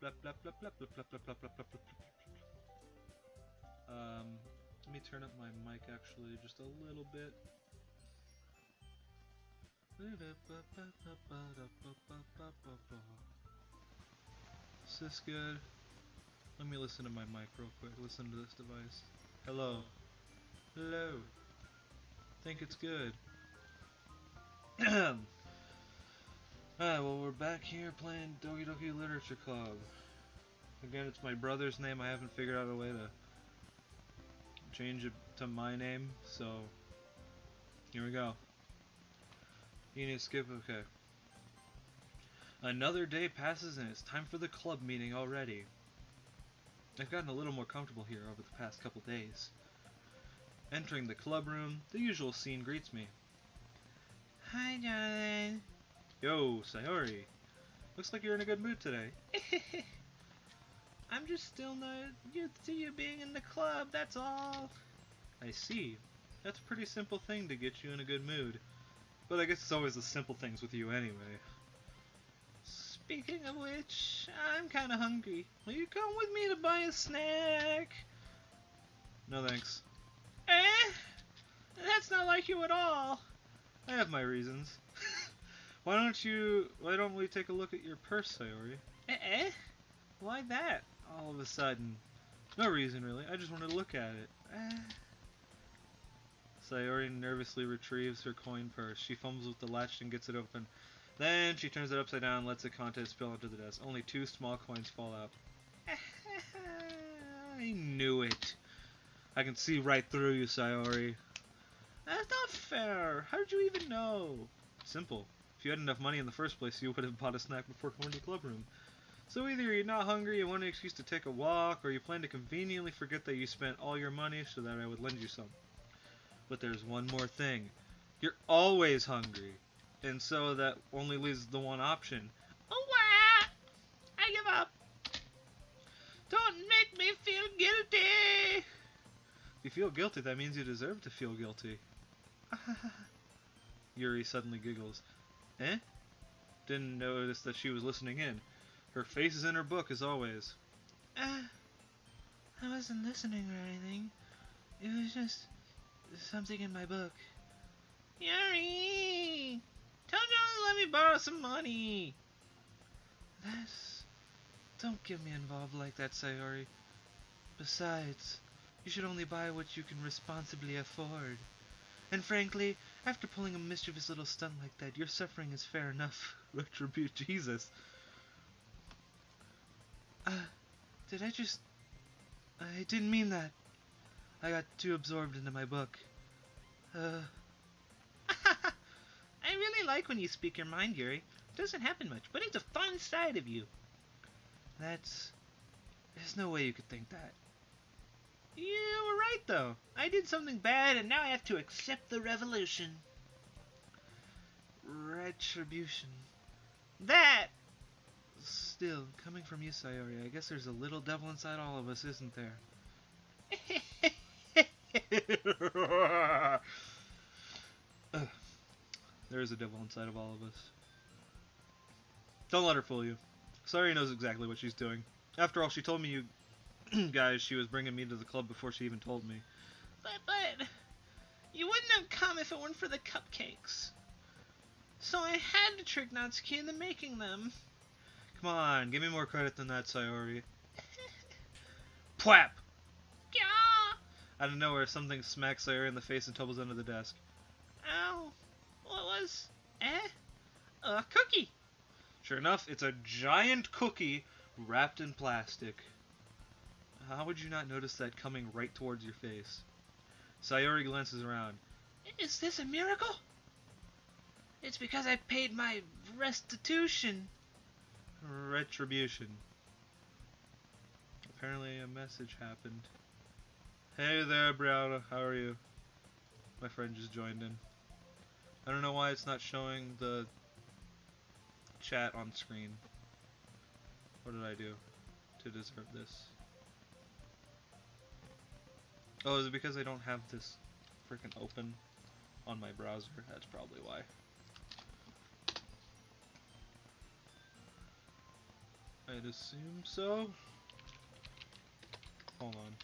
Let me turn up my mic actually just a little bit. Is this good? Let me listen to my mic real quick. Listen to this device. Hello. Hello. Think it's good. Alright, well, we're back here playing Doki Literature Club. Again, it's my brother's name. I haven't figured out a way to change it to my name, so here we go. You need to skip, okay. Another day passes and it's time for the club meeting already. I've gotten a little more comfortable here over the past couple days. Entering the club room, the usual scene greets me. Hi, Jonathan. Yo, Sayori. Looks like you're in a good mood today. I'm just still not used to you being in the club, that's all. I see. That's a pretty simple thing to get you in a good mood. But I guess it's always the simple things with you anyway. Speaking of which, I'm kinda hungry. Will you come with me to buy a snack? No thanks. Eh? That's not like you at all. I have my reasons. Why don't we take a look at your purse, Sayori? Eh? Why that? All of a sudden. No reason, really. I just wanted to look at it. Sayori nervously retrieves her coin purse. She fumbles with the latch and gets it open. Then she turns it upside down and lets the contents spill onto the desk. Only 2 small coins fall out. I knew it. I can see right through you, Sayori. That's not fair. How did you even know? Simple. If you had enough money in the first place, you would have bought a snack before going to the club room. So either you're not hungry, you want an excuse to take a walk, or you plan to conveniently forget that you spent all your money so that I would lend you some. But there's one more thing. You're always hungry. And so that only leaves the one option. Oh, wow! I give up. Don't make me feel guilty. If you feel guilty, that means you deserve to feel guilty. Yuri suddenly giggles. Eh? Didn't notice that she was listening in. Her face is in her book, as always. I wasn't listening or anything. It was just something in my book. Yuri! Tell John to let me borrow some money. Don't get me involved like that, Sayori. Besides, you should only buy what you can responsibly afford. And frankly, after pulling a mischievous little stunt like that, your suffering is fair enough. Retribute Jesus. I didn't mean that. I got too absorbed into my book. I really like when you speak your mind, Yuri. It doesn't happen much, but it's a fun side of you. There's no way you could think that. You were right, though. I did something bad, and now I have to accept the revolution. Retribution. That! Still, coming from you, Sayori, I guess there's a little devil inside all of us, isn't there? There is a devil inside of all of us. Don't let her fool you. Sayori knows exactly what she's doing. After all, she told me you guys she was bringing me to the club before she even told me. But you wouldn't have come if it weren't for the cupcakes. So I had to trick Natsuki into making them. Come on, give me more credit than that, Sayori. Pwap! Yeah! Out of nowhere, something smacks Sayori in the face and tumbles under the desk. Ow! What was... a cookie! Sure enough, it's a giant cookie wrapped in plastic. How would you not notice that coming right towards your face? Sayori glances around. Is this a miracle? It's because I paid my restitution. Retribution. Apparently a message happened. Hey there, Brianna. How are you? My friend just joined in. I don't know why it's not showing the chat on screen. What did I do to deserve this? Oh, is it because I don't have this freaking open on my browser? That's probably why. I'd assume so. Hold on.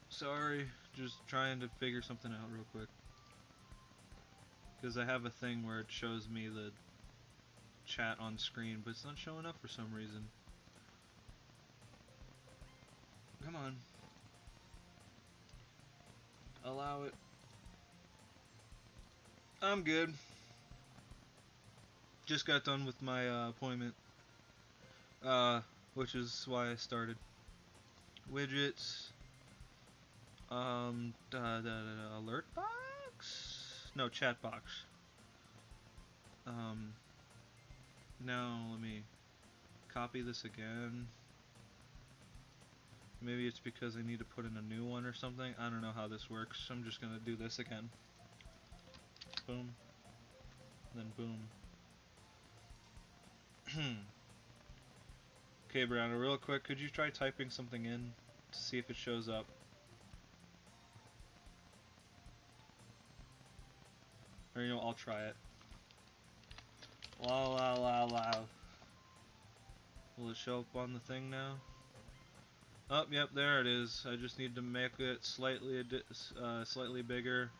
Sorry, just trying to figure something out real quick. Because I have a thing where it shows me the chat on screen, but it's not showing up for some reason. Come on. Allow it. I'm good. Just got done with my appointment. Which is why I started. Widgets. Alert box? No, chat box. Now let me copy this again. Maybe it's because I need to put in a new one or something. I don't know how this works. I'm just gonna do this again. Boom. Then boom. Okay, Brianna, real quick, could you try typing something in to see if it shows up? Or, you know, I'll try it. La. Will it show up on the thing now? Oh, yep, there it is. I just need to make it slightly bigger.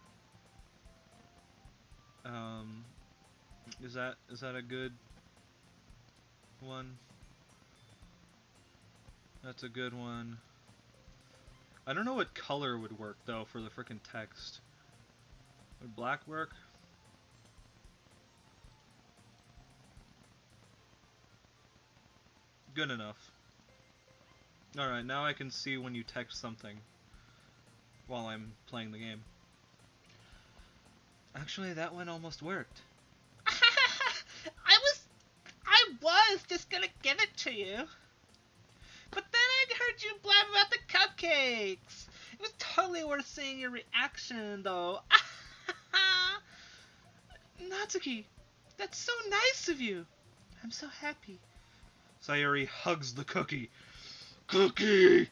Is that a good one? That's a good one. I don't know what color would work though for the frickin' text. Would black work? Good enough. Alright, now I can see when you text something while I'm playing the game. Actually, that one almost worked. I was just gonna give it to you. But then I heard you blab about the cupcakes. It was totally worth seeing your reaction, though. Natsuki, that's so nice of you. I'm so happy. Sayuri hugs the cookie. Cookie!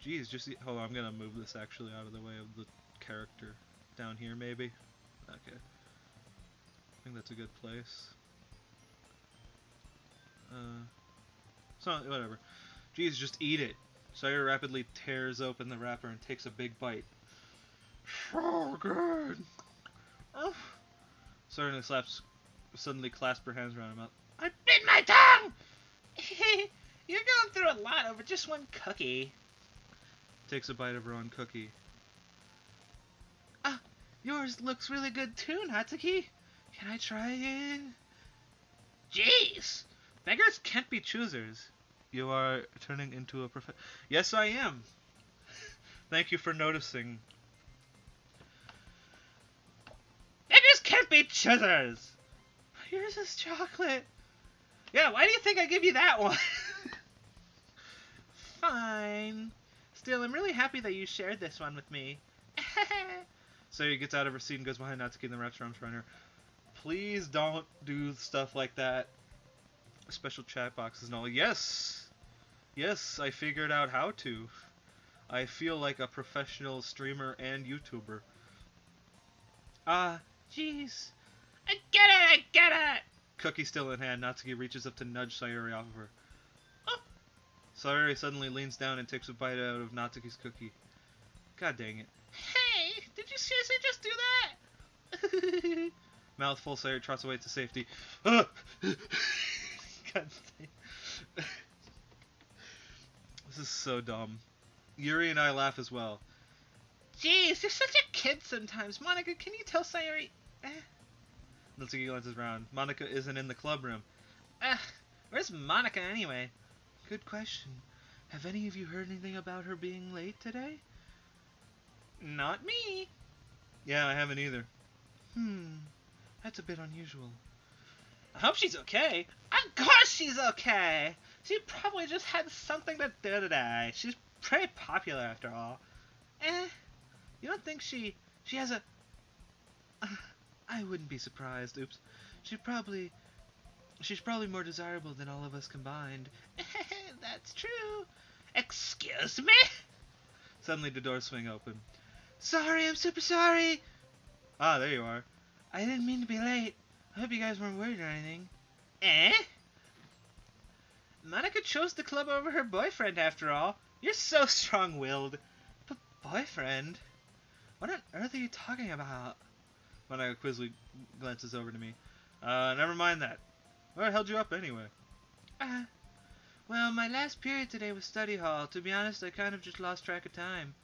Jeez, just hold on, I'm gonna move this actually out of the way of the character. Down here, maybe? Okay. I think that's a good place. So, whatever. Jeez, just eat it. Sayuri rapidly tears open the wrapper and takes a big bite. So good! Oh. Sayuri suddenly clasps her hands around her mouth. I bit my tongue! You're going through a lot over just one cookie. Takes a bite of her own cookie. Yours looks really good too, Natsuki. Can I try it? Jeez! Beggars can't be choosers. You are turning into a Yes, I am. Thank you for noticing. Beggars can't be choosers! Yours is chocolate. Yeah, why do you think I give you that one? Fine. Still, I'm really happy that you shared this one with me. Sayuri gets out of her seat and goes behind Natsuki and then wraps her arms around her. Please don't do stuff like that. Special chat boxes and all. Yes! Yes, I figured out how to. I feel like a professional streamer and YouTuber. Jeez. I get it! Cookie still in hand, Natsuki reaches up to nudge Sayuri off of her. Oh! Sayuri suddenly leans down and takes a bite out of Natsuki's cookie. God dang it. Hey, did you seriously just do that? Mouthful, Sayuri trots away to safety. God dang. This is so dumb. Yuri and I laugh as well. Jeez, you're such a kid sometimes. Monica, can you tell Sayuri... Natsuki glances around. Monica isn't in the club room. Where's Monica anyway? Good question. Have any of you heard anything about her being late today? Not me. Yeah, I haven't either. That's a bit unusual. I hope she's okay. Of course she's okay. She probably just had something to do today. She's pretty popular after all. You don't think she has a... I wouldn't be surprised. Oops. She's probably more desirable than all of us combined. That's true. Excuse me? Suddenly the doors swing open. Sorry, I'm super sorry. Ah, there you are. I didn't mean to be late. I hope you guys weren't worried or anything. Eh? Monica chose the club over her boyfriend, after all. You're so strong-willed. But boyfriend? What on earth are you talking about? Monica quizzly glances over to me. Never mind that. What held you up anyway? Well, my last period today was study hall. To be honest, I kind of just lost track of time.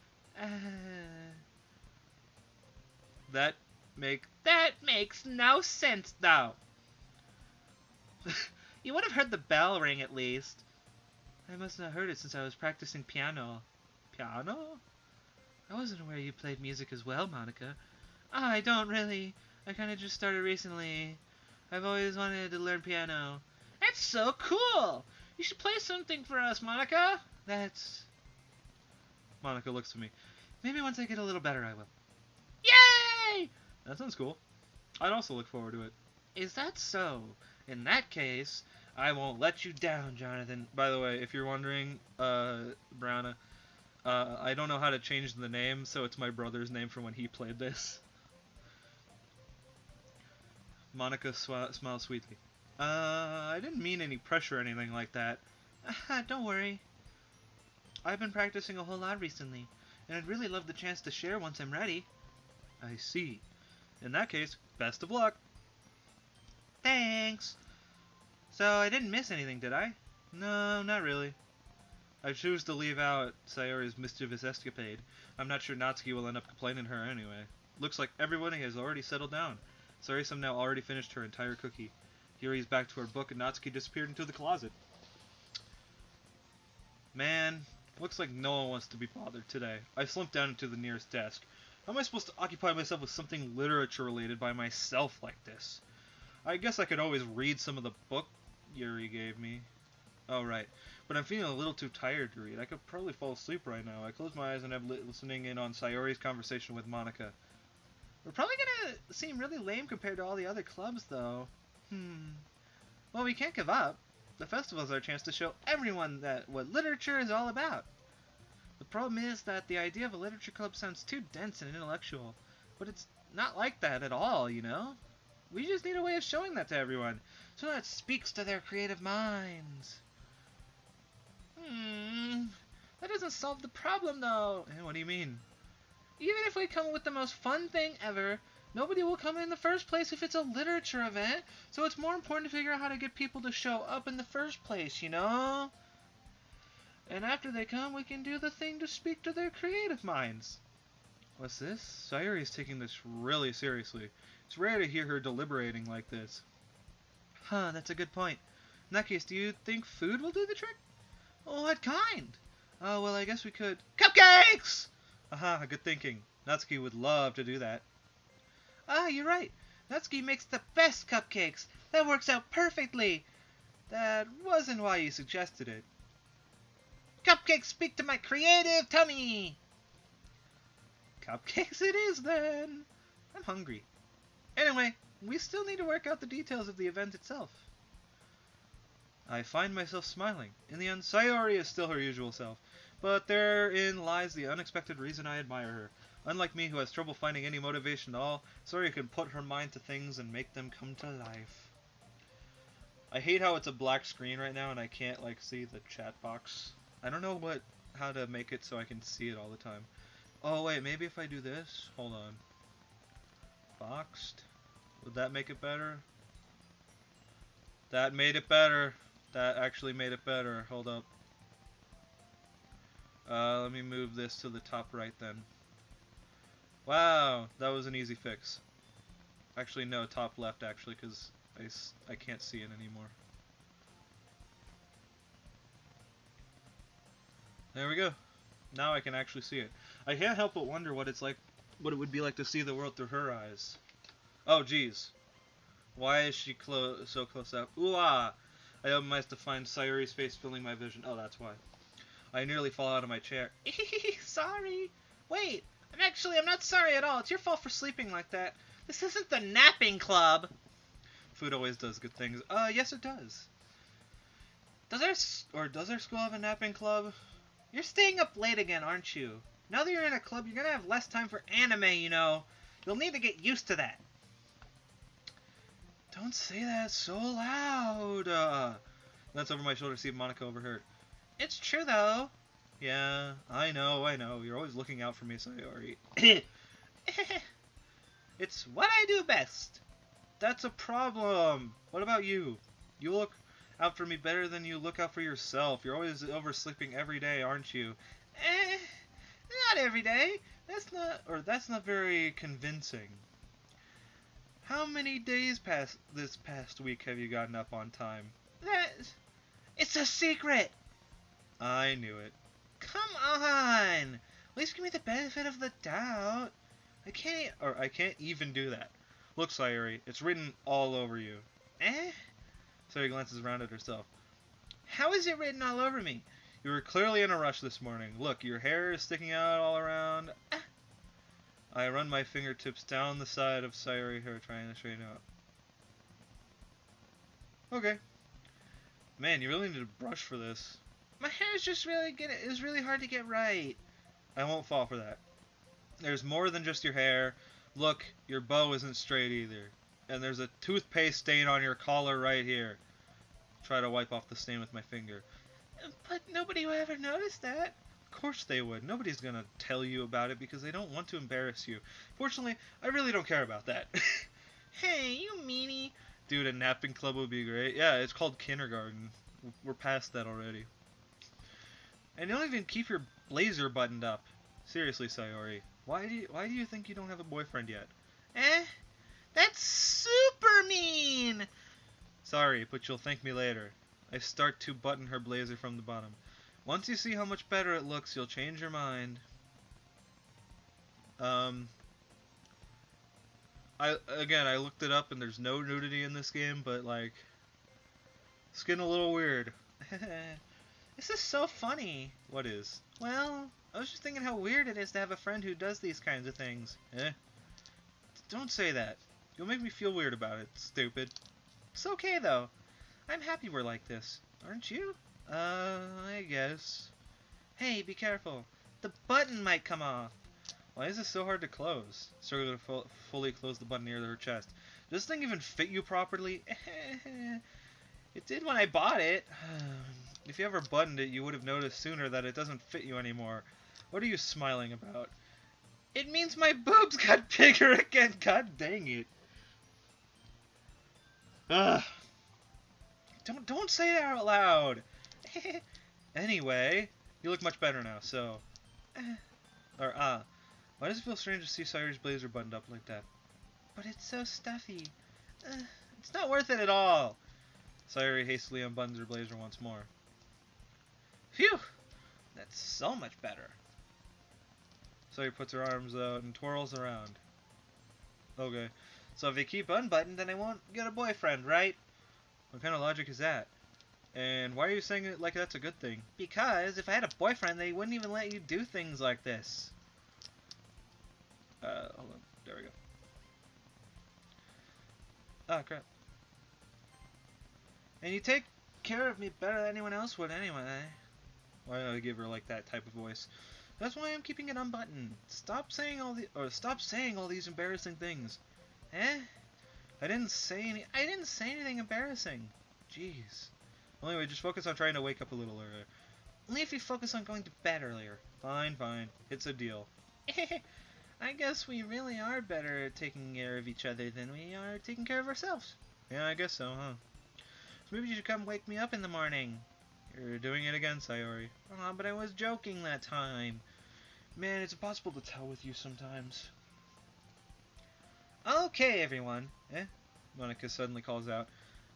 That makes no sense, though. You would have heard the bell ring at least. I must not have heard it since I was practicing piano. Piano? I wasn't aware you played music as well, Monica. Oh, I don't really. I kind of just started recently. I've always wanted to learn piano. That's so cool! You should play something for us, Monica. That's... Monica looks at me. Maybe once I get a little better, I will. Yay! That sounds cool. I'd also look forward to it. Is that so? In that case, I won't let you down, Jonathan. By the way, if you're wondering, Brianna, I don't know how to change the name, so it's my brother's name from when he played this. Monica smiled sweetly. I didn't mean any pressure or anything like that. Don't worry. I've been practicing a whole lot recently, and I'd really love the chance to share once I'm ready. I see. In that case, best of luck. Thanks. So I didn't miss anything, did I? No, not really. I choose to leave out Sayori's mischievous escapade. I'm not sure Natsuki will end up complaining to her anyway. Looks like everybody has already settled down. Sayori somehow already finished her entire cookie. Yuri's back to her book and Natsuki disappeared into the closet. Man, looks like no one wants to be bothered today. I slumped down into the nearest desk. How am I supposed to occupy myself with something literature related by myself like this? I guess I could always read some of the book Yuri gave me. Oh, right. But I'm feeling a little too tired to read. I could probably fall asleep right now. I close my eyes and I'm listening in on Sayori's conversation with Monica. We're probably gonna seem really lame compared to all the other clubs, though. Well, we can't give up. The festival's our chance to show everyone what literature is all about. The problem is that the idea of a literature club sounds too dense and intellectual. But it's not like that at all, you know? We just need a way of showing that to everyone, so that it speaks to their creative minds. That doesn't solve the problem, though. What do you mean? Even if we come up with the most fun thing ever, nobody will come in the first place if it's a literature event, so it's more important to figure out how to get people to show up in the first place, you know? And after they come, we can do the thing to speak to their creative minds. What's this? Sayori is taking this really seriously. It's rare to hear her deliberating like this. That's a good point. In that case, do you think food will do the trick? What kind? Oh, well, I guess we could... Cupcakes! Aha, good thinking. Natsuki would love to do that. You're right. Natsuki makes the best cupcakes. That works out perfectly. That wasn't why you suggested it. Cupcakes speak to my creative tummy. Cupcakes it is, then. I'm hungry. Anyway, we still need to work out the details of the event itself. I find myself smiling. In the end, Sayori is still her usual self. But therein lies the unexpected reason I admire her. Unlike me, who has trouble finding any motivation at all, Sayori can put her mind to things and make them come to life. I hate how it's a black screen right now and I can't, see the chat box. I don't know how to make it so I can see it all the time. Oh, wait, maybe if I do this? Hold on. Boxed. Would that make it better? That made it better. That actually made it better. Hold up. Let me move this to the top right then. Wow, that was an easy fix. Actually, no, top left actually, because I can't see it anymore. There we go. Now I can actually see it. I can't help but wonder what it would be like to see the world through her eyes. Oh, jeez. Why is she so close up? Ooh ah! I open my eyes to find Sayori's face filling my vision. Oh, that's why. I nearly fall out of my chair. Sorry. Wait, I'm not sorry at all. It's your fault for sleeping like that. This isn't the napping club. Food always does good things. Yes it does. Does our school have a napping club? You're staying up late again, aren't you? Now that you're in a club, you're gonna have less time for anime, you know. You'll need to get used to that. Don't say that so loud. That's over my shoulder. See if Monica overheard. It's true, though. Yeah, I know. You're always looking out for me, Sayori. It's what I do best. That's a problem. What about you? You look out for me better than you look out for yourself. You're always oversleeping every day, aren't you? Not every day. That's not very convincing. How many days this past week have you gotten up on time? It's a secret. I knew it. Come on. At least give me the benefit of the doubt. I can't even do that. Look, Sayori, it's written all over you. Sayori glances around at herself. How is it written all over me? You were clearly in a rush this morning. Look, your hair is sticking out all around. I run my fingertips down the side of Sayori's hair, trying to straighten out. Okay. Man, you really need a brush for this. My hair is just really hard to get right. I won't fall for that. There's more than just your hair. Look, your bow isn't straight either. And there's a toothpaste stain on your collar right here. Try to wipe off the stain with my finger. But nobody would ever notice that. Of course they would. Nobody's gonna tell you about it because they don't want to embarrass you. Fortunately, I really don't care about that. Hey, you meanie. Dude, a napping club would be great. Yeah, it's called kindergarten. We're past that already. And you don't even keep your blazer buttoned up. Seriously, Sayori. Why do you think you don't have a boyfriend yet? That's super mean! Sorry, but you'll thank me later. I start to button her blazer from the bottom. Once you see how much better it looks, you'll change your mind. I looked it up and there's no nudity in this game, but like, it's getting a little weird. This is so funny. What is? Well, I was just thinking how weird it is to have a friend who does these kinds of things. Don't say that. You'll make me feel weird about it, stupid. It's okay, though. I'm happy we're like this. Aren't you? I guess. Hey, be careful. The button might come off. Why is this so hard to close? Struggle to fully close the button near her chest. Does this thing even fit you properly? It did when I bought it. If you ever buttoned it, you would have noticed sooner that it doesn't fit you anymore. What are you smiling about? It means my boobs got bigger again. God dang it. Ugh. Don't say that out loud. Anyway, you look much better now, so. Why does it feel strange to see Sayori's blazer buttoned up like that? But it's so stuffy. It's not worth it at all. Sayori hastily unbuttons her blazer once more. Phew! That's so much better. Sayori puts her arms out and twirls around. Okay. So if you keep unbuttoned, then I won't get a boyfriend, right? What kind of logic is that? And why are you saying it like that's a good thing? Because if I had a boyfriend, they wouldn't even let you do things like this. Hold on. There we go. Ah, crap. And you take care of me better than anyone else would anyway. Why did I give her like that type of voice? That's why I'm keeping it unbuttoned. Stop saying all these embarrassing things. I didn't say anything embarrassing. Jeez. Well, anyway, just focus on trying to wake up a little earlier. Only if you focus on going to bed earlier. Fine. It's a deal. I guess we really are better at taking care of each other than we are taking care of ourselves. Yeah, I guess so, huh? So maybe you should come wake me up in the morning. You're doing it again, Sayori. Aw, but I was joking that time. Man, it's impossible to tell with you sometimes. Okay, everyone. Monica suddenly calls out.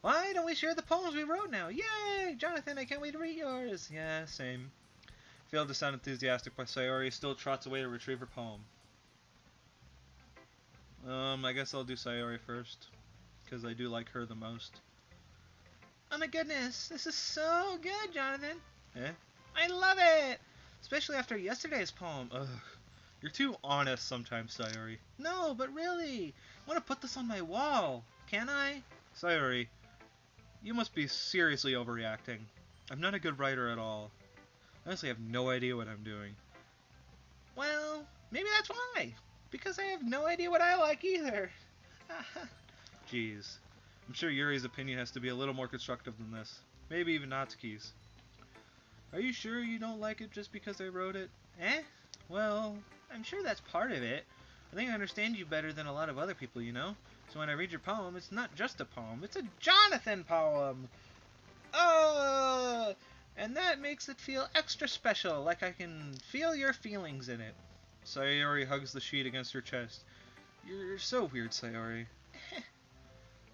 Why don't we share the poems we wrote now? Yay! Jonathan, I can't wait to read yours. Yeah, same. Failed to sound enthusiastic, but Sayori still trots away to retrieve her poem. I guess I'll do Sayori first, because I do like her the most. Oh my goodness, this is so good, Jonathan. I love it! Especially after yesterday's poem. Ugh. You're too honest sometimes, Sayori. No, but really, I want to put this on my wall. Can I? Sayori, you must be seriously overreacting. I'm not a good writer at all. I honestly have no idea what I'm doing. Well, maybe that's why. Because I have no idea what I like either. Jeez. I'm sure Yuri's opinion has to be a little more constructive than this. Maybe even Natsuki's. Are you sure you don't like it just because I wrote it? Eh? Well, I'm sure that's part of it. I think I understand you better than a lot of other people, you know? So when I read your poem, it's not just a poem, it's a Jonathan poem! Oh! And that makes it feel extra special, like I can feel your feelings in it. Sayori hugs the sheet against her chest. You're so weird, Sayori.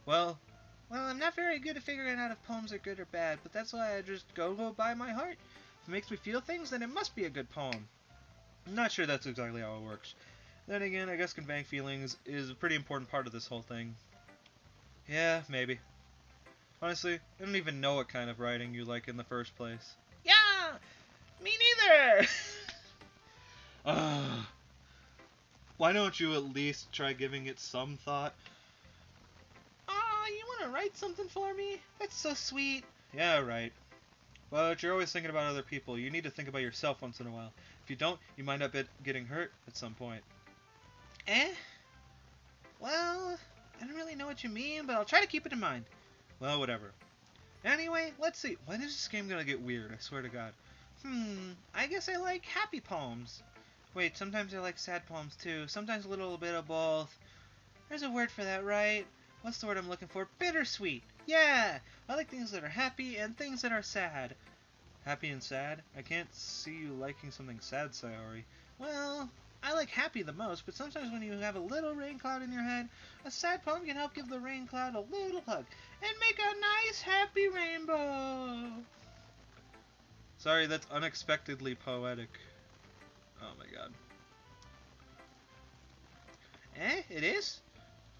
Well, I'm not very good at figuring out if poems are good or bad, but that's why I just go by my heart. If it makes me feel things, then it must be a good poem. I'm not sure that's exactly how it works. Then again, I guess conveying feelings is a pretty important part of this whole thing. Yeah, maybe. Honestly, I don't even know what kind of writing you like in the first place. Yeah! Me neither! Why don't you at least try giving it some thought? You want to write something for me? That's so sweet. Yeah, right. But you're always thinking about other people. You need to think about yourself once in a while. If you don't, you might end up getting hurt at some point. Eh? Well, I don't really know what you mean, but I'll try to keep it in mind. Well, whatever. Anyway, let's see. When is this game gonna get weird? I swear to God. I guess I like happy poems. Wait, sometimes I like sad poems too. Sometimes a little bit of both. There's a word for that, right? What's the word I'm looking for? Bittersweet. Yeah! I like things that are happy and things that are sad. Happy and sad? I can't see you liking something sad, Sayori. Well, I like happy the most, but sometimes when you have a little rain cloud in your head, a sad poem can help give the rain cloud a little hug and make a nice happy rainbow. Sorry, that's unexpectedly poetic. Oh my god. It is?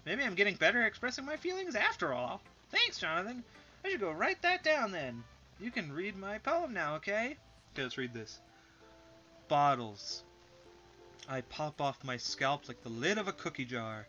Maybe I'm getting better at expressing my feelings after all. Thanks, Jonathan. I should go write that down then. You can read my poem now, okay? Okay, let's read this. Bottles. I pop off my scalp like the lid of a cookie jar.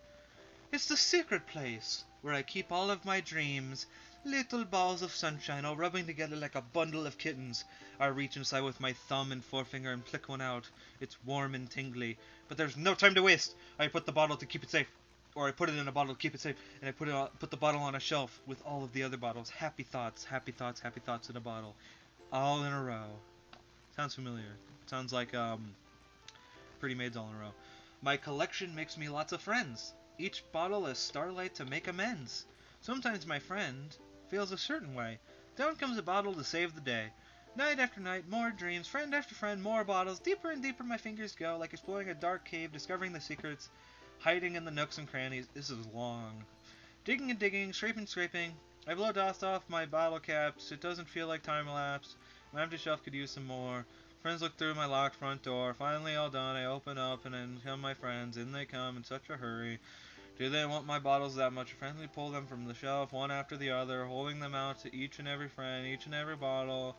It's the secret place where I keep all of my dreams. Little balls of sunshine all rubbing together like a bundle of kittens. I reach inside with my thumb and forefinger and pluck one out. It's warm and tingly, but there's no time to waste. I put the bottle to keep it safe. Or I put it in a bottle to keep it safe, and I put the bottle on a shelf with all of the other bottles. Happy thoughts, happy thoughts, happy thoughts in a bottle. All in a row. Sounds familiar. Sounds like, Pretty Maids all in a row. My collection makes me lots of friends. Each bottle is starlight to make amends. Sometimes my friend feels a certain way. Down comes a bottle to save the day. Night after night, more dreams, friend after friend, more bottles. Deeper and deeper my fingers go, like exploring a dark cave, discovering the secrets, hiding in the nooks and crannies. This is long. Digging and digging, scraping. I blow dust off my bottle caps. It doesn't feel like time elapsed. My empty shelf could use some more. Friends look through my locked front door. Finally all done, I open up, and then come my friends. In they come in such a hurry. Do they want my bottles that much? I frantically pull them from the shelf, one after the other, holding them out to each and every friend, each and every bottle.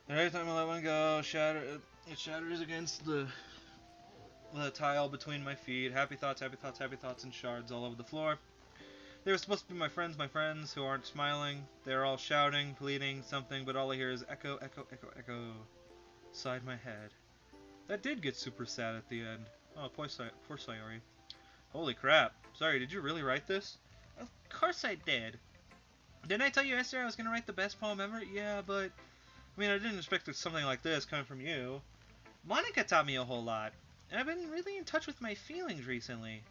And every time I let one go, it shatters against the tile between my feet. Happy thoughts, happy thoughts, happy thoughts, and shards all over the floor. They were supposed to be my friends who aren't smiling. They're all shouting, pleading, something, but all I hear is echo, echo, echo, echo, inside my head. That did get super sad at the end. Oh, poor Sayori. Holy crap. Sorry, did you really write this? Of course I did. Didn't I tell you yesterday I was going to write the best poem ever? Yeah, but I mean, I didn't expect something like this coming from you. Monica taught me a whole lot. And I've been really in touch with my feelings recently.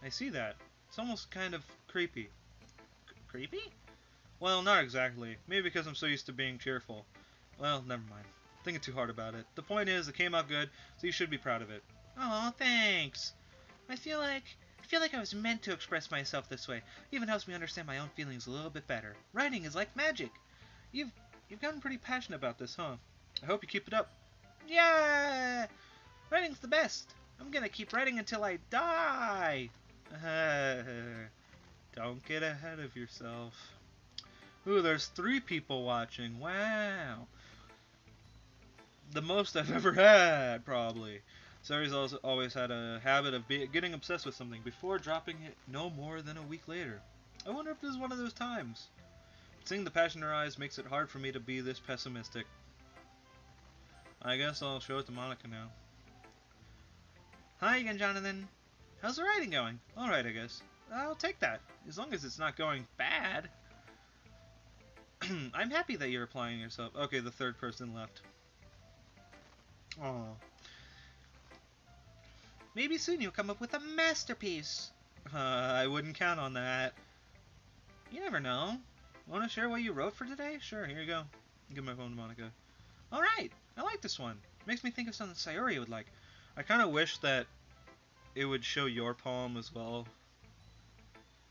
I see that. It's almost kind of creepy. Creepy? Well, not exactly. Maybe because I'm so used to being cheerful. Well, never mind. Thinking too hard about it. The point is, it came out good, so you should be proud of it. Oh, thanks. I feel like I was meant to express myself this way. It even helps me understand my own feelings a little bit better. Writing is like magic. You've gotten pretty passionate about this, huh? I hope you keep it up. Yeah! Writing's the best. I'm gonna keep writing until I die. Don't get ahead of yourself. Ooh, there's 3 people watching. Wow. The most I've ever had, probably. Sari's also always had a habit of getting obsessed with something before dropping it no more than a week later. I wonder if this is one of those times. Seeing the passion in her eyes makes it hard for me to be this pessimistic. I guess I'll show it to Monica now. Hi again, Jonathan. How's the writing going? Alright, I guess. I'll take that, as long as it's not going bad. I'm happy that you're applying yourself. Okay, the third person left. Oh. Maybe soon you'll come up with a masterpiece. I wouldn't count on that. You never know. Want to share what you wrote for today? Sure, here you go. Give my phone to Monica. Alright, I like this one. Makes me think of something Sayori would like. I kind of wish that it would show your poem as well.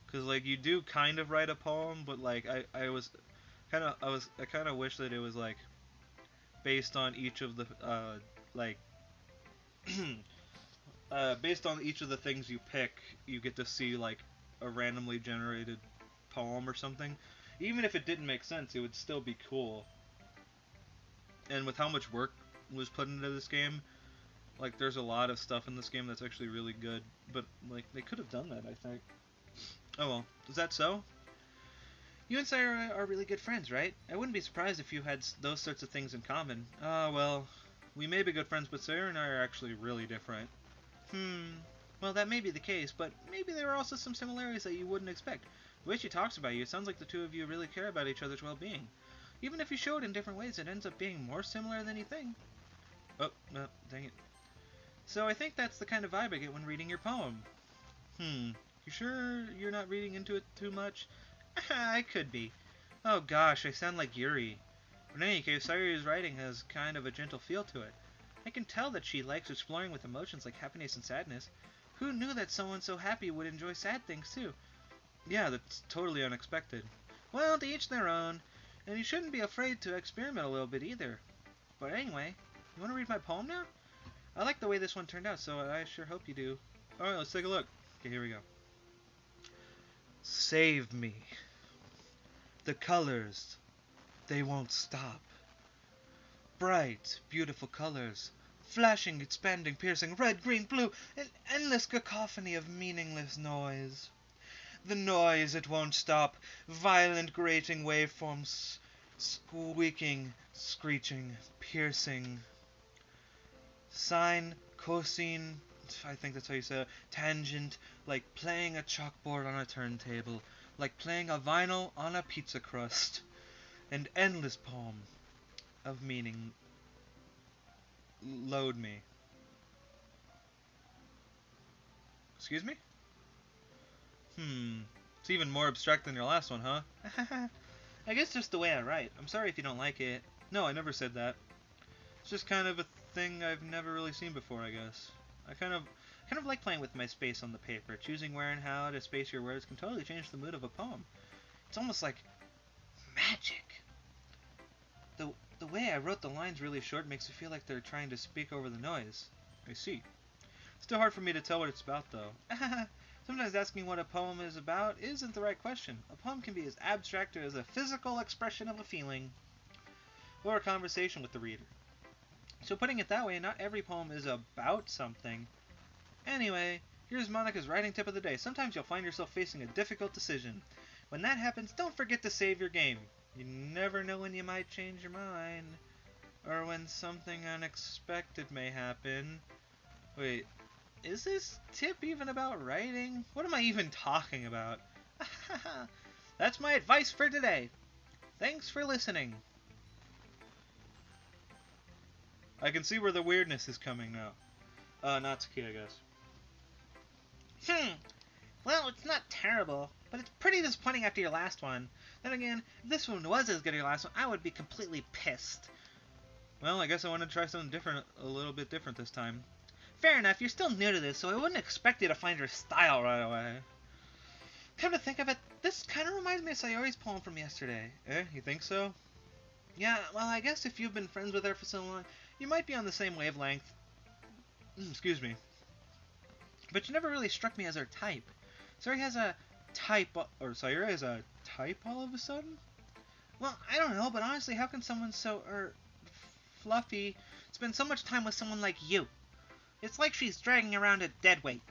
Because, like, you do kind of write a poem, but, like, I kind of wish that it was, like, based on each of the, like, based on each of the things you pick, you get to see, like, a randomly generated poem or something. Even if it didn't make sense, it would still be cool. And with how much work was put into this game, like, there's a lot of stuff in this game that's actually really good. But, like, they could have done that, I think. Oh well, is that so? You and Sayori are really good friends, right? I wouldn't be surprised if you had those sorts of things in common. Well, we may be good friends, but Sayori and I are actually really different. Well, that may be the case, but maybe there are also some similarities that you wouldn't expect. The way she talks about you, it sounds like the two of you really care about each other's well-being. Even if you show it in different ways, it ends up being more similar than you think. Oh, no, dang it. So I think that's the kind of vibe I get when reading your poem. You sure you're not reading into it too much? I could be. Oh gosh, I sound like Yuri. But in any case, Sayori's writing has kind of a gentle feel to it. I can tell that she likes exploring with emotions like happiness and sadness. Who knew that someone so happy would enjoy sad things too? Yeah, that's totally unexpected. Well, to each their own. And you shouldn't be afraid to experiment a little bit either. But anyway, you want to read my poem now? I like the way this one turned out, so I sure hope you do. Alright, let's take a look. Okay, here we go. Save me. The colors, they won't stop. Bright, beautiful colors, flashing, expanding, piercing, red, green, blue, an endless cacophony of meaningless noise. The noise, it won't stop. Violent, grating waveforms, squeaking, screeching, piercing. Sine, cosine, I think that's how you say it, tangent, like playing a chalkboard on a turntable, like playing a vinyl on a pizza crust. An endless poem of meaning. Load me. Excuse me? It's even more abstract than your last one, huh? I guess just the way I write. I'm sorry if you don't like it. No, I never said that. It's just kind of a thing I've never really seen before, I guess. I kind of like playing with my space on the paper. Choosing where and how to space your words can totally change the mood of a poem. It's almost like magic. The way I wrote the lines really short makes it feel like they're trying to speak over the noise. I see. Still hard for me to tell what it's about, though. Sometimes asking what a poem is about isn't the right question. A poem can be as abstract as a physical expression of a feeling, or a conversation with the reader. So putting it that way, not every poem is about something. Anyway, here's Monica's writing tip of the day. Sometimes you'll find yourself facing a difficult decision. When that happens, don't forget to save your game. You never know when you might change your mind, or when something unexpected may happen. Wait, is this tip even about writing? What am I even talking about? That's my advice for today. Thanks for listening. I can see where the weirdness is coming now. Natsuki, I guess. Well, it's not terrible, but it's pretty disappointing after your last one. Then again, if this one was as good as your last one, I would be completely pissed. Well, I guess I want to try something different, a little bit different this time. Fair enough, you're still new to this, so I wouldn't expect you to find your style right away. Come to think of it, this kind of reminds me of Sayori's poem from yesterday. You think so? Yeah, well, I guess if you've been friends with her for so long, you might be on the same wavelength. Excuse me. But you never really struck me as her type. Sayori has a type, or Sayori has a type all of a sudden? Well, I don't know, but honestly, how can someone so, fluffy spend so much time with someone like you? It's like she's dragging around a dead weight.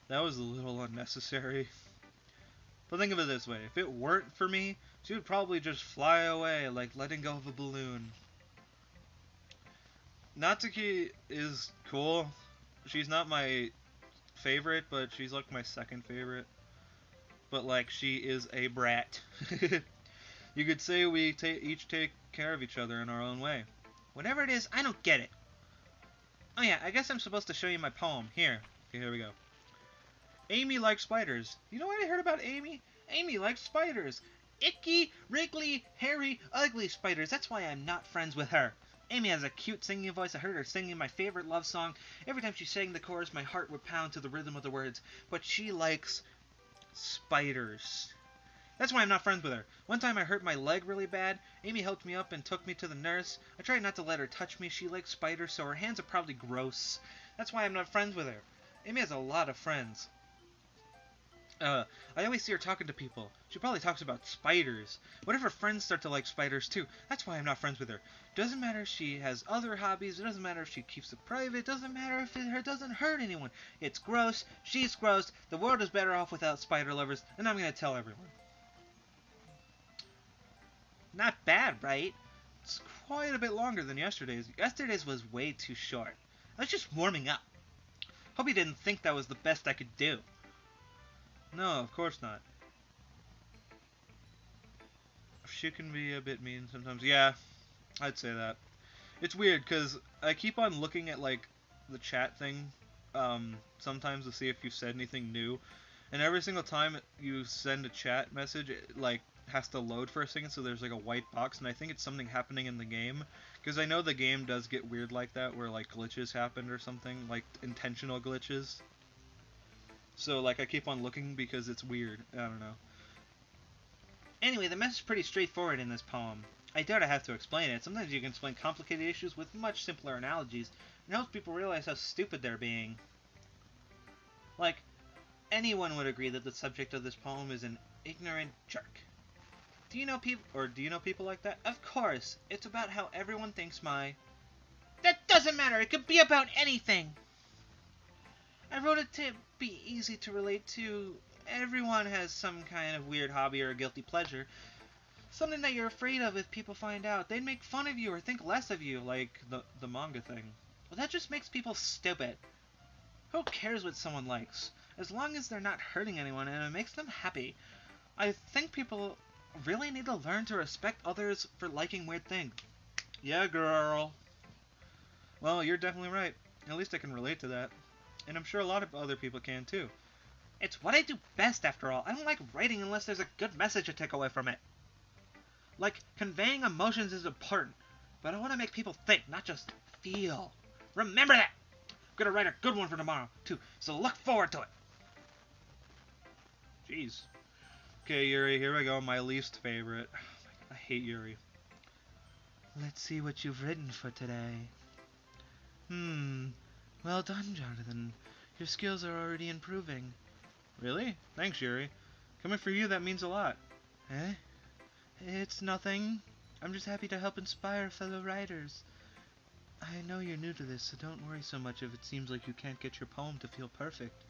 That was a little unnecessary. But think of it this way, if it weren't for me, she would probably just fly away like letting go of a balloon. Natsuki is cool. She's not my favorite, but she's like my second favorite. But like she is a brat. You could say we each take care of each other in our own way. Whatever it is, I don't get it. Oh yeah, I guess I'm supposed to show you my poem. Here. Okay, here we go. Amy likes spiders. You know what I heard about Amy? Amy likes spiders. Icky, wriggly, hairy, ugly spiders. That's why I'm not friends with her. Amy has a cute singing voice. I heard her singing my favorite love song. Every time she sang the chorus, my heart would pound to the rhythm of the words. But she likes spiders. That's why I'm not friends with her. One time I hurt my leg really bad. Amy helped me up and took me to the nurse. I tried not to let her touch me. She likes spiders, so her hands are probably gross. That's why I'm not friends with her. Amy has a lot of friends. I always see her talking to people. She probably talks about spiders. What if her friends start to like spiders too? That's why I'm not friends with her. Doesn't matter if she has other hobbies. It doesn't matter if she keeps it private. It doesn't matter if it doesn't hurt anyone. It's gross. She's gross. The world is better off without spider lovers. And I'm going to tell everyone. Not bad, right? It's quite a bit longer than yesterday's. Yesterday's was way too short. I was just warming up. Hope you didn't think that was the best I could do. No, of course not. She can be a bit mean sometimes. Yeah, I'd say that. It's weird because I keep on looking at like the chat thing sometimes to see if you said anything new, and every single time you send a chat message, it like has to load for a second, so there's like a white box, and I think it's something happening in the game, because I know the game does get weird like that, where like glitches happened or something, like intentional glitches. So, like, I keep on looking because it's weird. I don't know. Anyway, the message is pretty straightforward in this poem. I doubt I have to explain it. Sometimes you can explain complicated issues with much simpler analogies. It helps people realize how stupid they're being. Like, anyone would agree that the subject of this poem is an ignorant jerk. Do you know people like that? Of course. It's about how everyone thinks That doesn't matter. It could be about anything. I wrote it to be easy to relate to. Everyone has some kind of weird hobby or a guilty pleasure. Something that you're afraid of if people find out. They'd make fun of you or think less of you, like the manga thing. Well, that just makes people stupid. Who cares what someone likes? As long as they're not hurting anyone and it makes them happy. I think people really need to learn to respect others for liking weird things. Yeah, girl. Well, you're definitely right. At least I can relate to that. And I'm sure a lot of other people can too. It's what I do best, after all. I don't like writing unless there's a good message to take away from it. Like, conveying emotions is important, but I want to make people think, not just feel. Remember that! I'm gonna write a good one for tomorrow, too, so look forward to it. Jeez. Okay, Yuri, here we go. My least favorite. I hate Yuri. Let's see what you've written for today. Well done, Jonathan. Your skills are already improving. Really? Thanks, Yuri. Coming for you, that means a lot. Eh? It's nothing. I'm just happy to help inspire fellow writers. I know you're new to this, so don't worry so much if it seems like you can't get your poem to feel perfect.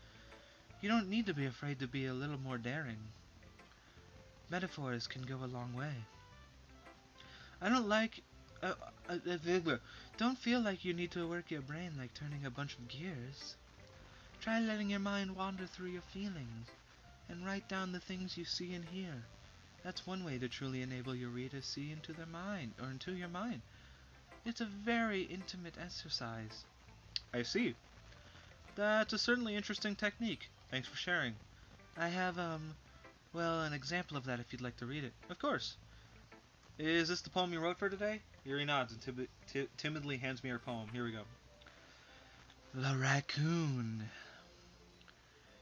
You don't need to be afraid to be a little more daring. Metaphors can go a long way. I don't like... don't feel like you need to work your brain like turning a bunch of gears. Try letting your mind wander through your feelings, and write down the things you see and hear. That's one way to truly enable your reader to see into their mind, or into your mind. It's a very intimate exercise. I see. That's a certainly interesting technique. Thanks for sharing. I have, well, an example of that if you'd like to read it. Of course. Is this the poem you wrote for today? Yuri nods and timidly hands me her poem. Here we go. The Raccoon.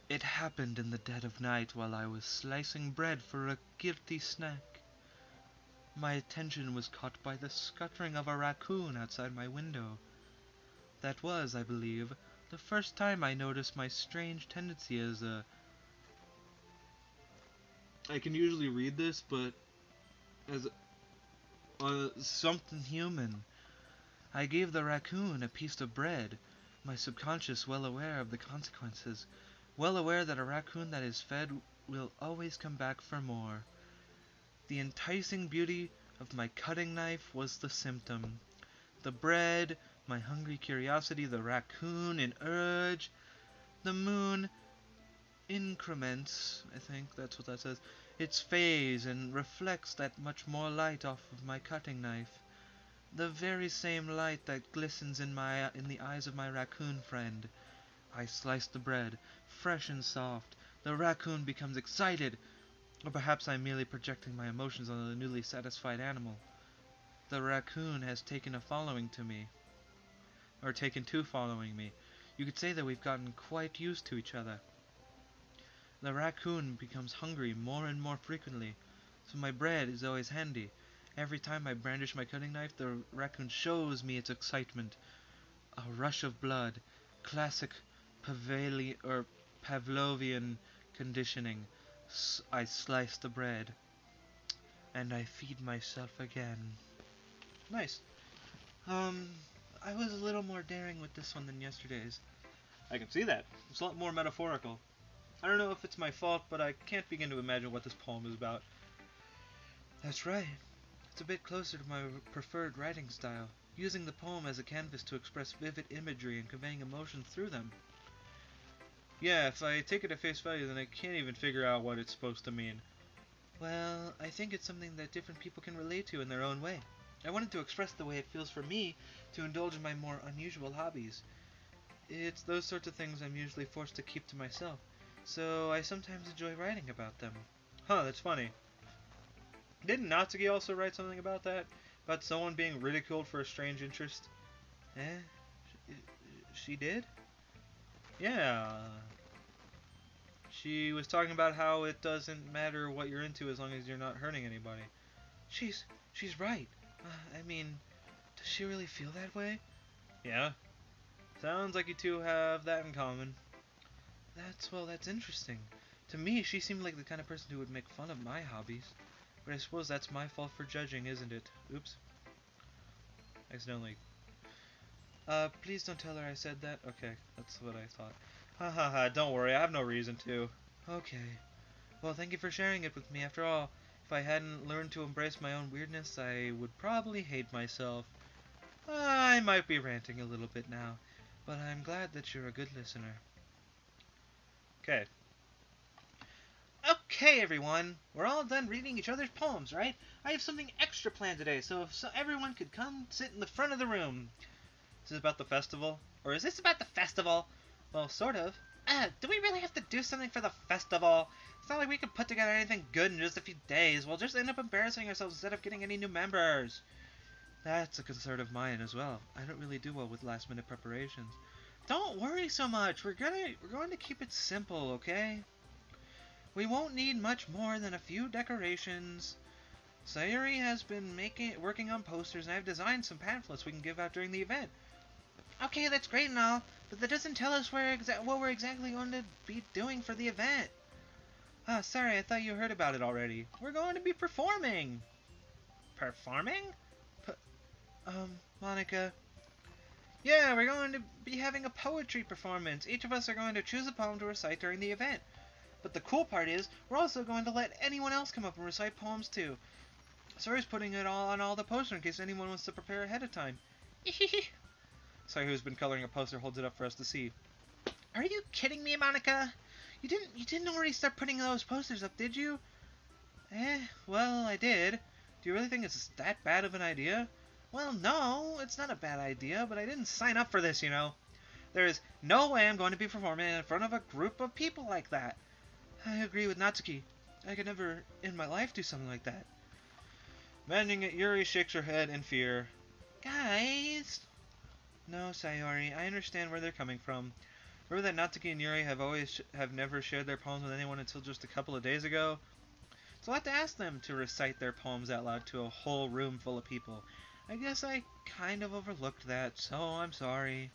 It happened in the dead of night while I was slicing bread for a guilty snack. My attention was caught by the scuttering of a raccoon outside my window. That was, I believe, the first time I noticed my strange tendency as a... I can usually read this, but as something human. I gave the raccoon a piece of bread, my subconscious well aware of the consequences, well aware that a raccoon that is fed will always come back for more. The enticing beauty of my cutting knife was the symptom. The bread, my hungry curiosity, the raccoon, an urge. the moon increments, I think that's what that says, its phase and reflects that much more light off of my cutting knife. The very same light that glistens in the eyes of my raccoon friend. I slice the bread, fresh and soft. The raccoon becomes excited, or perhaps I'm merely projecting my emotions on the newly satisfied animal. The raccoon has taken to following me. You could say that we've gotten quite used to each other. The raccoon becomes hungry more and more frequently, so my bread is always handy. Every time I brandish my cutting knife, the raccoon shows me its excitement. A rush of blood, classic Pavlovian conditioning. I slice the bread, and I feed myself again. Nice. I was a little more daring with this one than yesterday's. I can see that. It's a lot more metaphorical. I don't know if it's my fault, but I can't begin to imagine what this poem is about. That's right. It's a bit closer to my preferred writing style, using the poem as a canvas to express vivid imagery and conveying emotions through them. Yeah, if I take it at face value, then I can't even figure out what it's supposed to mean. Well, I think it's something that different people can relate to in their own way. I wanted to express the way it feels for me to indulge in my more unusual hobbies. It's those sorts of things I'm usually forced to keep to myself, so I sometimes enjoy writing about them. Huh, that's funny. Didn't Natsuki also write something about that? About someone being ridiculed for a strange interest? She did? Yeah. She was talking about how it doesn't matter what you're into as long as you're not hurting anybody. She's right. Does she really feel that way? Yeah. Sounds like you two have that in common. That's interesting. To me, she seemed like the kind of person who would make fun of my hobbies. But I suppose that's my fault for judging, isn't it? Oops. Accidentally. Please don't tell her I said that. Okay, that's what I thought. Ha ha ha, don't worry, I have no reason to. Okay. Well, thank you for sharing it with me. After all, if I hadn't learned to embrace my own weirdness, I would probably hate myself. I might be ranting a little bit now, but I'm glad that you're a good listener. Okay. Okay, everyone. We're all done reading each other's poems, right? I have something extra planned today, so everyone could come sit in the front of the room. Is this about the festival? Or is this about the festival? Well, sort of. Do we really have to do something for the festival? It's not like we can put together anything good in just a few days. We'll just end up embarrassing ourselves instead of getting any new members. That's a concern of mine as well. I don't really do well with last-minute preparations. Don't worry so much. We're going to keep it simple, okay? We won't need much more than a few decorations. Sayuri has been working on posters, and I've designed some pamphlets we can give out during the event. Okay, that's great and all, but that doesn't tell us what we're exactly going to be doing for the event. Ah, sorry, I thought you heard about it already. We're going to be performing. Performing? Monica. Yeah, we're going to be having a poetry performance. Each of us are going to choose a poem to recite during the event. But the cool part is, we're also going to let anyone else come up and recite poems too. Sorry's putting it all on all the poster in case anyone wants to prepare ahead of time. Sorry, who's been coloring a poster holds it up for us to see. Are you kidding me, Monica? You didn't already start putting those posters up, did you? Well, I did. Do you really think it's that bad of an idea? Well, no, it's not a bad idea, but I didn't sign up for this, you know. There is no way I'm going to be performing in front of a group of people like that. I agree with Natsuki. I could never in my life do something like that. Imagining it, Yuri shakes her head in fear. Guys! No, Sayori, I understand where they're coming from. Remember that Natsuki and Yuri have never shared their poems with anyone until just a couple of days ago? It's a lot to ask them to recite their poems out loud to a whole room full of people. I guess I kind of overlooked that, so I'm sorry.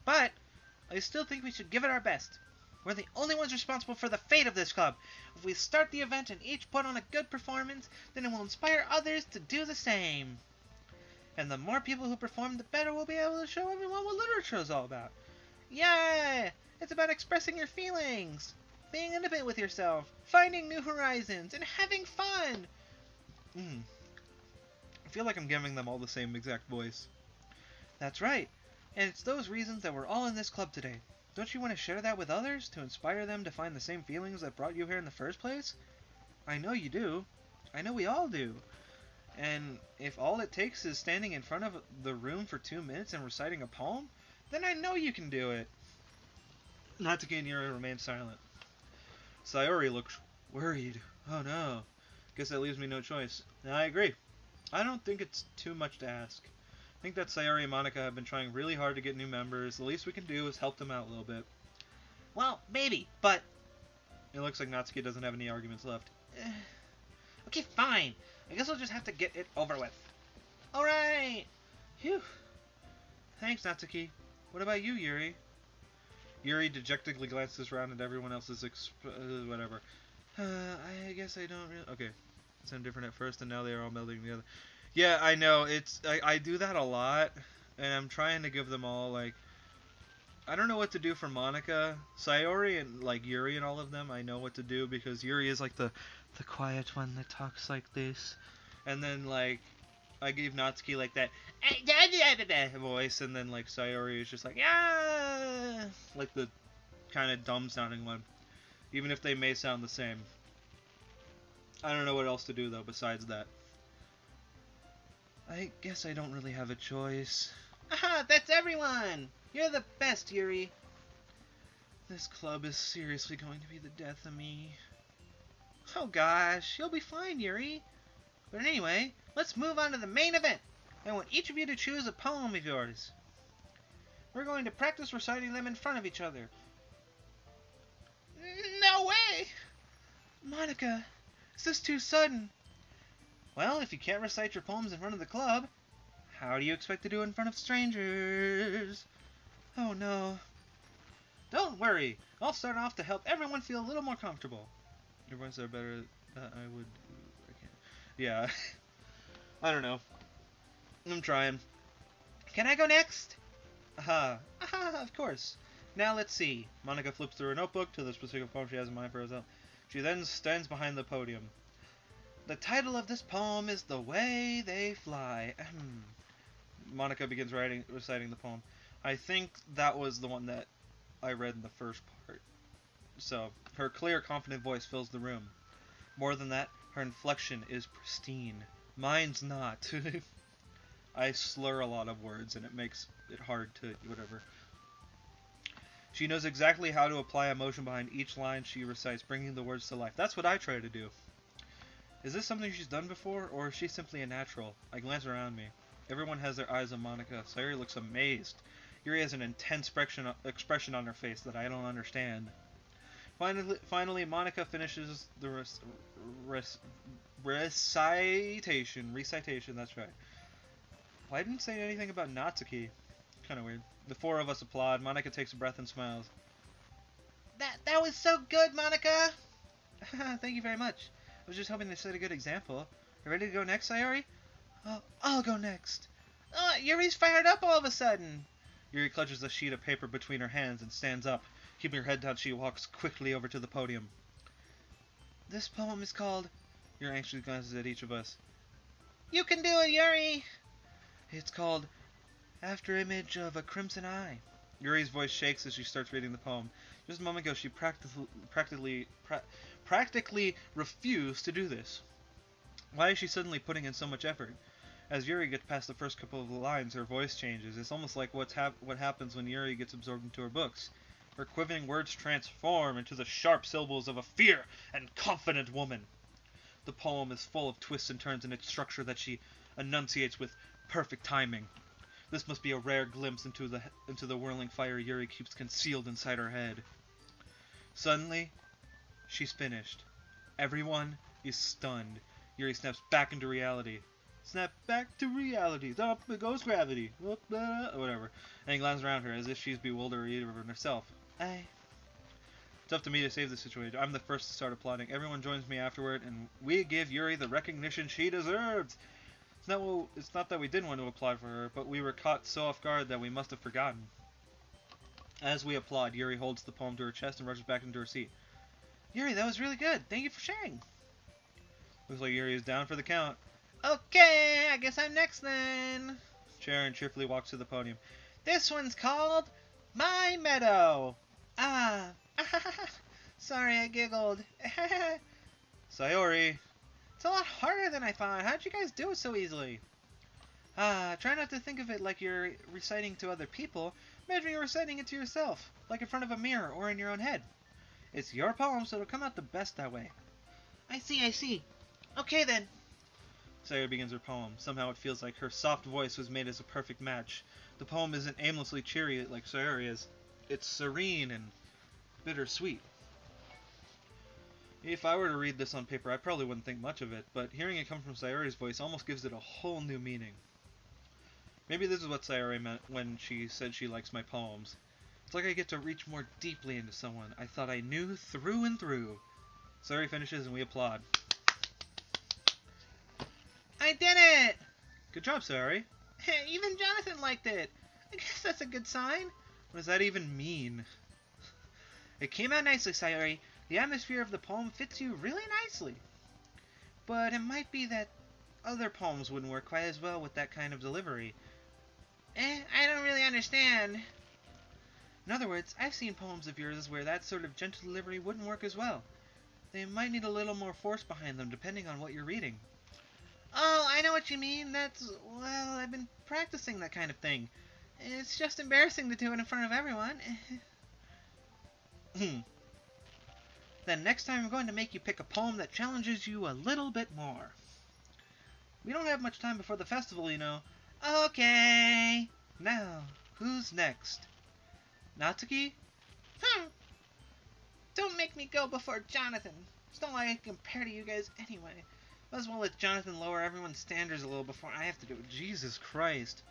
But I still think we should give it our best. We're the only ones responsible for the fate of this club. If we start the event and each put on a good performance, then it will inspire others to do the same. And the more people who perform, the better we'll be able to show everyone what literature is all about. Yeah! It's about expressing your feelings, being intimate with yourself, finding new horizons, and having fun. I feel like I'm giving them all the same exact voice. That's right. And it's those reasons that we're all in this club today. Don't you want to share that with others, to inspire them to find the same feelings that brought you here in the first place? I know you do. I know we all do. And if all it takes is standing in front of the room for 2 minutes and reciting a poem, then I know you can do it. Natsuki and Yuri remain silent. Sayori looks worried. Oh no. Guess that leaves me no choice. I agree. I don't think it's too much to ask. I think that Sayori and Monica have been trying really hard to get new members. The least we can do is help them out a little bit. Well, maybe, but... It looks like Natsuki doesn't have any arguments left. Okay, fine. I guess I'll just have to get it over with. Alright! Phew. Thanks, Natsuki. What about you, Yuri? Yuri dejectedly glances around at everyone else's whatever. I guess I don't really... Okay. It sounded different at first, and now they are all melding together. Yeah, I know. I do that a lot, and I'm trying to give them all, like... I don't know what to do for Monica. Sayori and, like, Yuri and all of them, I know what to do, because Yuri is, like, the quiet one that talks like this. And then, like, I gave Natsuki, like, that voice, and then, like, Sayori is just like, ah, like the kind of dumb-sounding one. Even if they may sound the same. I don't know what else to do, though, besides that. I guess I don't really have a choice. Aha, that's everyone! You're the best, Yuri. This club is seriously going to be the death of me. Oh gosh, you'll be fine, Yuri. But anyway, let's move on to the main event. I want each of you to choose a poem of yours. We're going to practice reciting them in front of each other. No way! Monica, is this too sudden? Well, if you can't recite your poems in front of the club, how do you expect to do it in front of strangers? Oh no. Don't worry. I'll start off to help everyone feel a little more comfortable. Your voices are better than I would... I can't... Yeah. I don't know. I'm trying. Can I go next? Aha. Aha, of course. Now let's see. Monica flips through her notebook to the specific poem she has in mind for herself. She then stands behind the podium. The title of this poem is The Way They Fly. Monica begins reciting the poem. I think that was the one that I read in the first part. So, her clear, confident voice fills the room. More than that, her inflection is pristine. Mine's not. I slur a lot of words, and it makes it hard to whatever. She knows exactly how to apply emotion behind each line she recites, bringing the words to life. That's what I try to do. Is this something she's done before, or is she simply a natural? I glance around me. Everyone has their eyes on Monica. Sayori looks amazed. Yuri has an intense expression on her face that I don't understand. Finally, Monica finishes the recitation. Recitation, that's right. Well, I didn't say anything about Natsuki. Kind of weird. The four of us applaud. Monica takes a breath and smiles. That was so good, Monica! Thank you very much. I was just hoping to set a good example. You ready to go next, Sayori? I'll go next. Oh, Yuri's fired up all of a sudden. Yuri clutches a sheet of paper between her hands and stands up. Keeping her head down, she walks quickly over to the podium. This poem is called... Yuri anxiously glances at each of us. You can do it, Yuri! It's called After Image of a Crimson Eye. Yuri's voice shakes as she starts reading the poem. Just a moment ago, she practically refused to do this. Why is she suddenly putting in so much effort? As Yuri gets past the first couple of lines, her voice changes. It's almost like what happens when Yuri gets absorbed into her books. Her quivering words transform into the sharp syllables of a fierce and confident woman. The poem is full of twists and turns in its structure that she enunciates with perfect timing. This must be a rare glimpse into the whirling fire Yuri keeps concealed inside her head. Suddenly, she's finished. Everyone is stunned. Yuri snaps back into reality. Snap back to reality. Up goes gravity. Whatever. And he glances around her as if she's bewildered or even herself. It's up to me to save the situation. I'm the first to start applauding. Everyone joins me afterward, and we give Yuri the recognition she deserves. It's not that we didn't want to applaud for her, but we were caught so off guard that we must have forgotten. As we applaud, Yuri holds the poem to her chest and rushes back into her seat. Yuri, that was really good. Thank you for sharing. Looks like Yuri is down for the count. Okay, I guess I'm next then. Sharon cheerfully walks to the podium. This one's called My Meadow. Ah, sorry, I giggled. Sayori. It's a lot harder than I thought. How'd you guys do it so easily? Try not to think of it like you're reciting to other people. Imagine you're reciting it to yourself, like in front of a mirror or in your own head. It's your poem, so it'll come out the best that way. I see. Okay then. Sayori begins her poem. Somehow it feels like her soft voice was made as a perfect match. The poem isn't aimlessly cheery like Sayori is. It's serene and bittersweet. If I were to read this on paper, I probably wouldn't think much of it, but hearing it come from Sayori's voice almost gives it a whole new meaning. Maybe this is what Sayori meant when she said she likes my poems. It's like I get to reach more deeply into someone I thought I knew through and through. Sayori finishes and we applaud. I did it! Good job, Sayori. Even Jonathan liked it. I guess that's a good sign. What does that even mean? It came out nicely, Sayori. The atmosphere of the poem fits you really nicely. But it might be that other poems wouldn't work quite as well with that kind of delivery. I don't really understand. In other words, I've seen poems of yours where that sort of gentle delivery wouldn't work as well. They might need a little more force behind them depending on what you're reading. Oh, I know what you mean. Well, I've been practicing that kind of thing. It's just embarrassing to do it in front of everyone. Then next time I'm going to make you pick a poem that challenges you a little bit more. We don't have much time before the festival, you know. Okay. Now, who's next? Natsuki? Don't make me go before Jonathan. It's not like I can compare to you guys anyway. Might as well let Jonathan lower everyone's standards a little before I have to do it. Jesus Christ.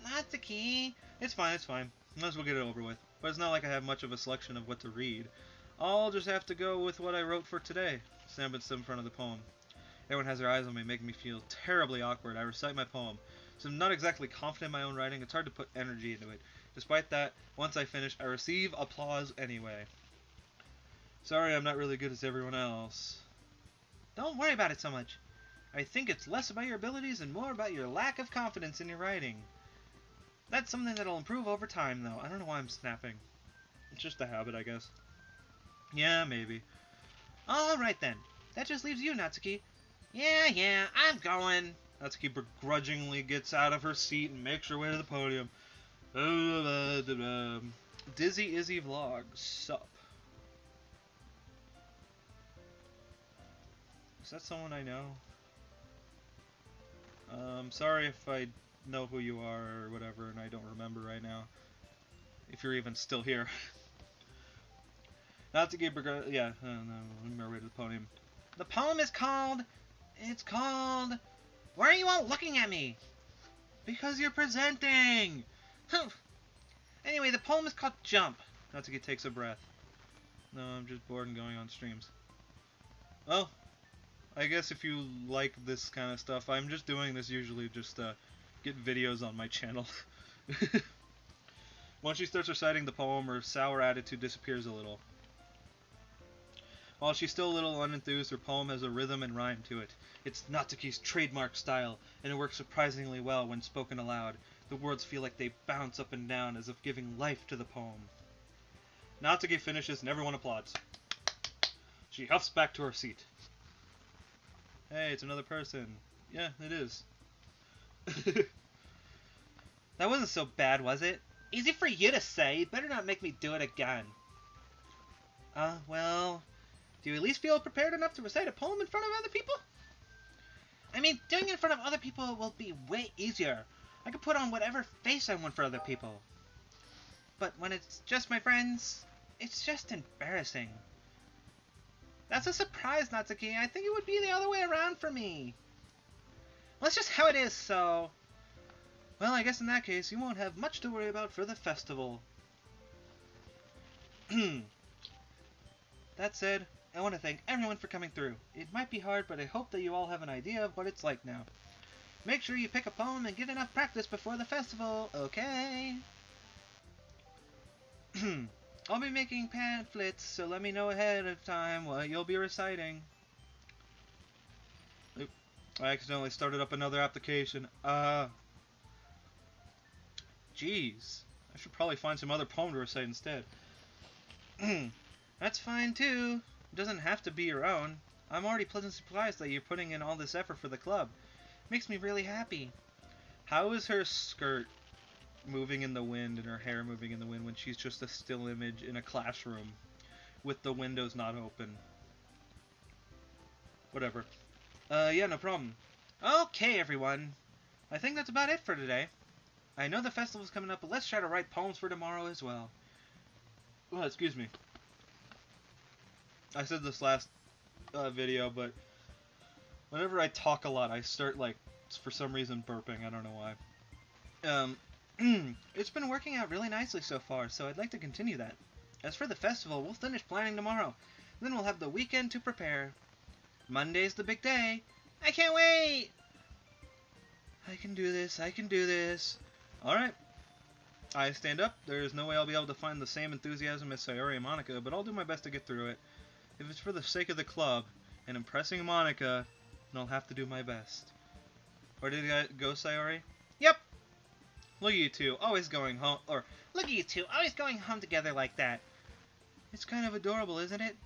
Natsuki. It's fine. Might as well get it over with. But it's not like I have much of a selection of what to read. I'll just have to go with what I wrote for today. Stand in front of the poem. Everyone has their eyes on me, making me feel terribly awkward. I recite my poem. So I'm not exactly confident in my own writing. It's hard to put energy into it. Despite that, once I finish, I receive applause anyway. Sorry, I'm not really good as everyone else. Don't worry about it so much. I think it's less about your abilities and more about your lack of confidence in your writing. That's something that'll improve over time, though. I don't know why I'm snapping. It's just a habit, I guess. Yeah, maybe. Alright then. That just leaves you, Natsuki. Yeah, I'm going. Natsuki begrudgingly gets out of her seat and makes her way to the podium. Dizzy Izzy Vlog. Sup. Is that someone I know? Sorry if I know who you are or whatever and I don't remember right now. If you're even still here. Natsuki begrudgingly... Yeah, no, let me way to the podium. The poem is called... It's called... Why are you all looking at me? Because you're presenting! Anyway, the poem is called Jump. Natsuki takes a breath. No, I'm just bored and going on streams. Well, I guess if you like this kind of stuff, I'm just doing this usually just to get videos on my channel. Once she starts reciting the poem, her sour attitude disappears a little. While she's still a little unenthused, her poem has a rhythm and rhyme to it. It's Natsuki's trademark style, and it works surprisingly well when spoken aloud. The words feel like they bounce up and down as if giving life to the poem. Natsuki finishes and everyone applauds. She huffs back to her seat. Hey, it's another person. Yeah, it is. That wasn't so bad, was it? Easy for you to say. You better not make me do it again. Well... Do you at least feel prepared enough to recite a poem in front of other people? I mean, doing it in front of other people will be way easier. I can put on whatever face I want for other people. But when it's just my friends, it's just embarrassing. That's a surprise, Natsuki. I think it would be the other way around for me. Well, that's just how it is, so... Well, I guess in that case, you won't have much to worry about for the festival. That said, I want to thank everyone for coming through. It might be hard, but I hope that you all have an idea of what it's like now. Make sure you pick a poem and get enough practice before the festival, okay? I'll be making pamphlets, so let me know ahead of time what you'll be reciting. Oop, I accidentally started up another application. Jeez. I should probably find some other poem to recite instead. That's fine too. It doesn't have to be your own. I'm already pleasantly surprised that you're putting in all this effort for the club. Makes me really happy. How is her skirt moving in the wind and her hair moving in the wind when she's just a still image in a classroom with the windows not open? Whatever. Yeah, no problem. Okay, everyone. I think that's about it for today. I know the festival's coming up, but let's try to write poems for tomorrow as well. Well, excuse me. I said this last video, but whenever I talk a lot, I start, like, for some reason burping. I don't know why. It's been working out really nicely so far, so I'd like to continue that. As for the festival, we'll finish planning tomorrow. Then we'll have the weekend to prepare. Monday's the big day. I can't wait! I can do this, I can do this. Alright. I stand up. There's no way I'll be able to find the same enthusiasm as Sayori and Monica, but I'll do my best to get through it. If it's for the sake of the club and impressing Monica, then I'll have to do my best. Where did it go, Sayori? Yep. Look at you two, always going home, or look at you two, always going home together like that. It's kind of adorable, isn't it?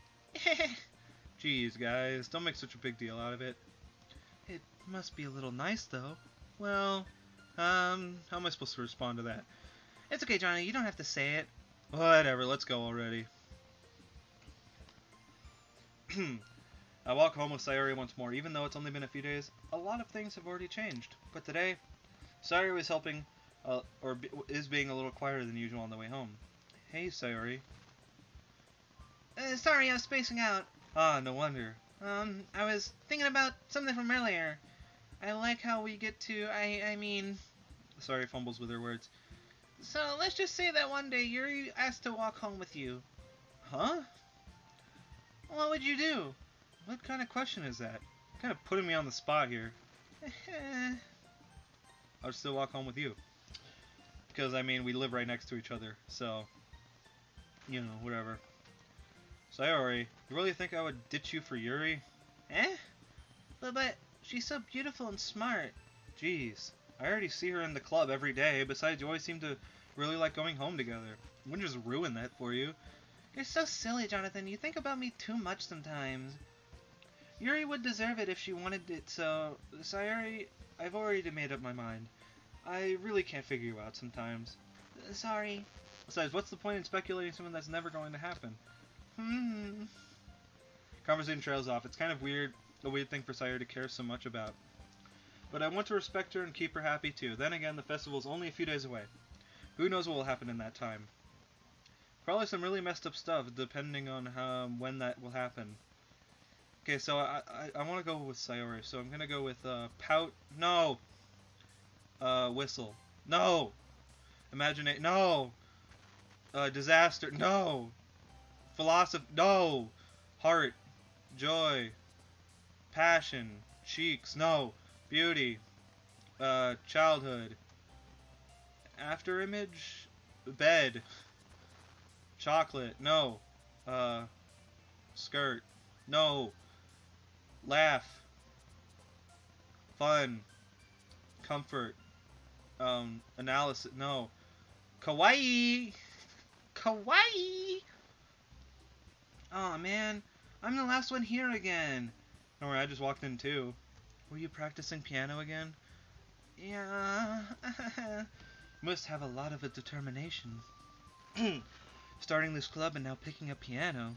Jeez, guys, don't make such a big deal out of it. It must be a little nice, though. Well, how am I supposed to respond to that? It's okay, Johnny, you don't have to say it. Whatever, let's go already. I walk home with Sayori once more. Even though it's only been a few days, a lot of things have already changed. But today, Sayori was helping, is being a little quieter than usual on the way home. Hey, Sayori. Sorry, I was spacing out. Ah, no wonder. I was thinking about something from earlier. I like how we get to, I mean... Sorry, fumbles with her words. So, let's just say that one day Yuri asked to walk home with you. Huh? What would you do? What kind of question is that? Kind of putting me on the spot here. I'll still walk home with you. Because, I mean, we live right next to each other, so... You know, whatever. Sayori, you really think I would ditch you for Yuri? Eh? But she's so beautiful and smart. Jeez, I already see her in the club every day. Besides, you always seem to really like going home together. I wouldn't just ruin that for you. You're so silly, Jonathan. You think about me too much sometimes. Yuri would deserve it if she wanted it, so... Sayori, I've already made up my mind. I really can't figure you out sometimes. Sorry. Besides, what's the point in speculating something that's never going to happen? Conversation trails off. It's kind of weird, a weird thing for Sayori to care so much about. But I want to respect her and keep her happy too. Then again, the festival's only a few days away. Who knows what will happen in that time? Probably some really messed up stuff, depending on when that will happen. Okay, so I want to go with Sayori, so I'm gonna go with pout. No. Whistle. No. Imaginate. No. Disaster. No. Philosophy. No. Heart. Joy. Passion. Cheeks. No. Beauty. Childhood. After image. Bed. Chocolate. No. Skirt. No. Laugh. Fun. Comfort. Analysis. No. Kawaii. Kawaii. Aw, man. I'm the last one here again. Don't worry, I just walked in too. Were you practicing piano again? Yeah. Must have a lot of determination. Starting this club and now picking up piano.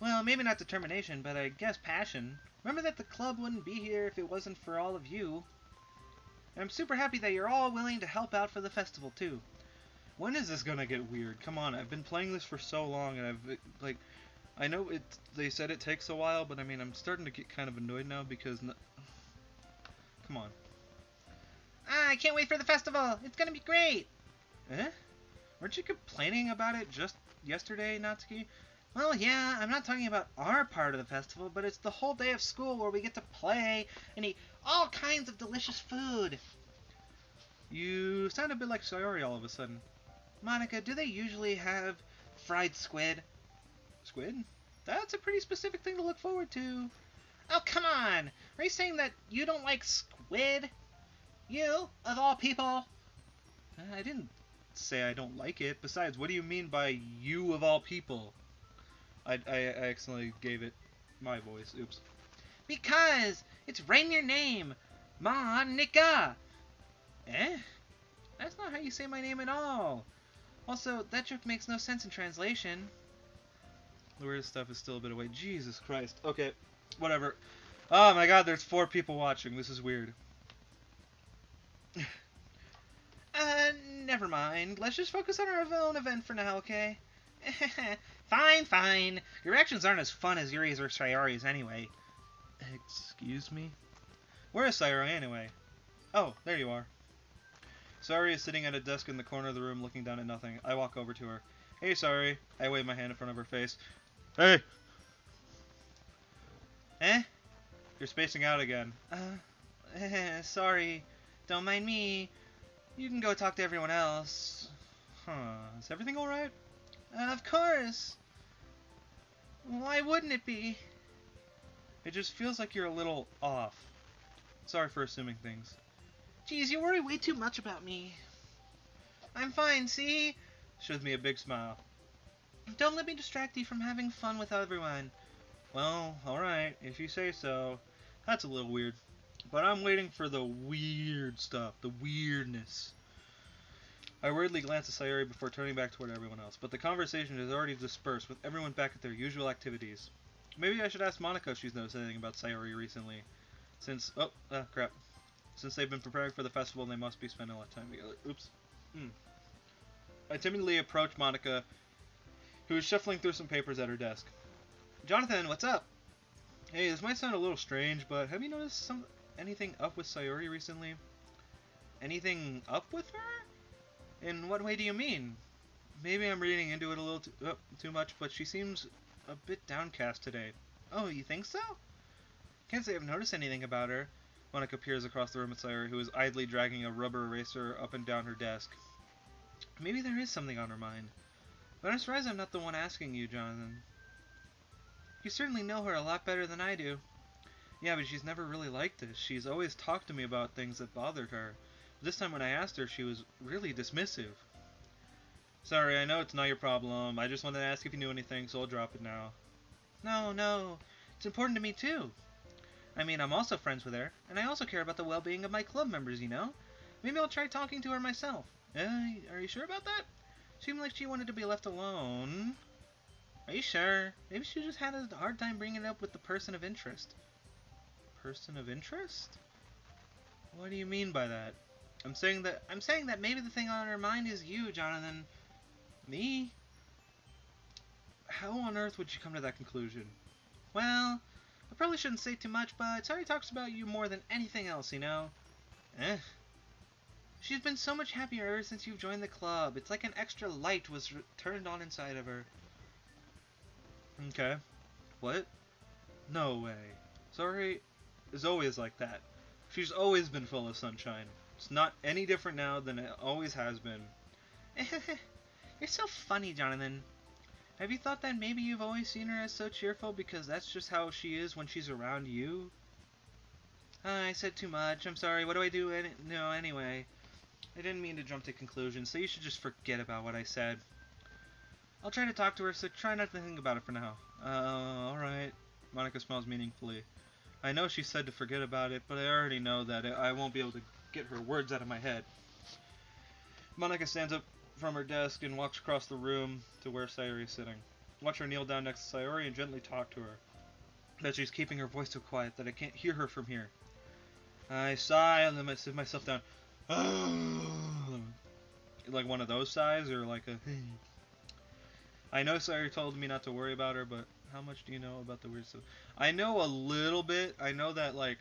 Well, maybe not determination, but I guess passion. Remember that the club wouldn't be here if it wasn't for all of you. And I'm super happy that you're all willing to help out for the festival, too. When is this gonna get weird? Come on, I've been playing this for so long, and like, I know they said it takes a while, but I mean, I'm starting to get kind of annoyed now because... Come on. I can't wait for the festival! It's gonna be great! Eh? Weren't you complaining about it just yesterday, Natsuki? Well, yeah, I'm not talking about our part of the festival, but it's the whole day of school where we get to play and eat all kinds of delicious food. You sound a bit like Sayori all of a sudden. Monica, do they usually have fried squid? Squid? That's a pretty specific thing to look forward to. Oh, come on! Are you saying that you don't like squid? You, of all people? I didn't say I don't like it. Besides, what do you mean by you of all people? I accidentally gave it my voice. Oops. Because it's right in your name. Monica. Eh? That's not how you say my name at all. Also, that joke makes no sense in translation. The weirdest stuff is still a bit away. Jesus Christ. Okay, whatever. Oh my god, there's 4 people watching. This is weird. Never mind. Let's just focus on our own event for now, okay? Fine. Your reactions aren't as fun as Yuri's or Sayori's anyway. Excuse me? Where is Sayori anyway? Oh, there you are. Sayori is sitting at a desk in the corner of the room looking down at nothing. I walk over to her. Hey, Sayori. I wave my hand in front of her face. Hey! Eh? You're spacing out again. Sorry. Don't mind me. You can go talk to everyone else. Huh. Is everything alright? Of course. Why wouldn't it be? It just feels like you're a little off. Sorry for assuming things. Geez, you worry way too much about me. I'm fine, see? Shows me a big smile. Don't let me distract you from having fun with everyone. Well, alright, if you say so. That's a little weird. But I'm waiting for the weird stuff, the weirdness. I weirdly glance at Sayori before turning back toward everyone else, but the conversation has already dispersed with everyone back at their usual activities. Maybe I should ask Monica if she's noticed anything about Sayori recently. Since, crap. Since they've been preparing for the festival, they must be spending a lot of time together. Oops. I timidly approach Monica, who is shuffling through some papers at her desk. Jonathan, what's up? Hey, this might sound a little strange, but have you noticed anything up with Sayori recently? Anything up with her? In what way do you mean? Maybe I'm reading into it a little too much, but she seems a bit downcast today. Oh, you think so? Can't say I've noticed anything about her. Monica peers across the room at Sayori, who is idly dragging a rubber eraser up and down her desk. Maybe there is something on her mind. But I'm surprised I'm not the one asking you, Jonathan. You certainly know her a lot better than I do. Yeah, but she's never really liked this. She's always talked to me about things that bothered her. This time when I asked her, she was really dismissive. Sorry, I know it's not your problem. I just wanted to ask if you knew anything, so I'll drop it now. No. It's important to me, too. I mean, I'm also friends with her, and I also care about the well-being of my club members, you know? Maybe I'll try talking to her myself. Are you sure about that? Seemed like she wanted to be left alone. Are you sure? Maybe she just had a hard time bringing it up with the person of interest. Person of interest? What do you mean by that? I'm saying that maybe the thing on her mind is you, Jonathan. Me? How on earth would you come to that conclusion? Well, I probably shouldn't say too much, but Sayori talks about you more than anything else, you know? She's been so much happier ever since you've joined the club. It's like an extra light was turned on inside of her. Okay. What? No way. Sayori is always like that. She's always been full of sunshine. It's not any different now than it always has been. You're so funny, Jonathan. Have you thought that maybe you've always seen her as so cheerful because that's just how she is when she's around you? I said too much. I'm sorry. What do I do anyway? I didn't mean to jump to conclusions, so you should just forget about what I said. I'll try to talk to her, so try not to think about it for now. Alright. Monica smiles meaningfully. I know she said to forget about it, but I already know that I won't be able to get her words out of my head. Monica stands up from her desk and walks across the room to where Sayori is sitting. Watch her kneel down next to Sayori and gently talk to her. But she's keeping her voice so quiet that I can't hear her from here. I sigh and then I sit myself down. Like one of those sighs or like a... I know Sayori told me not to worry about her, but how much do you know about the weird stuff? I know a little bit. I know that, like,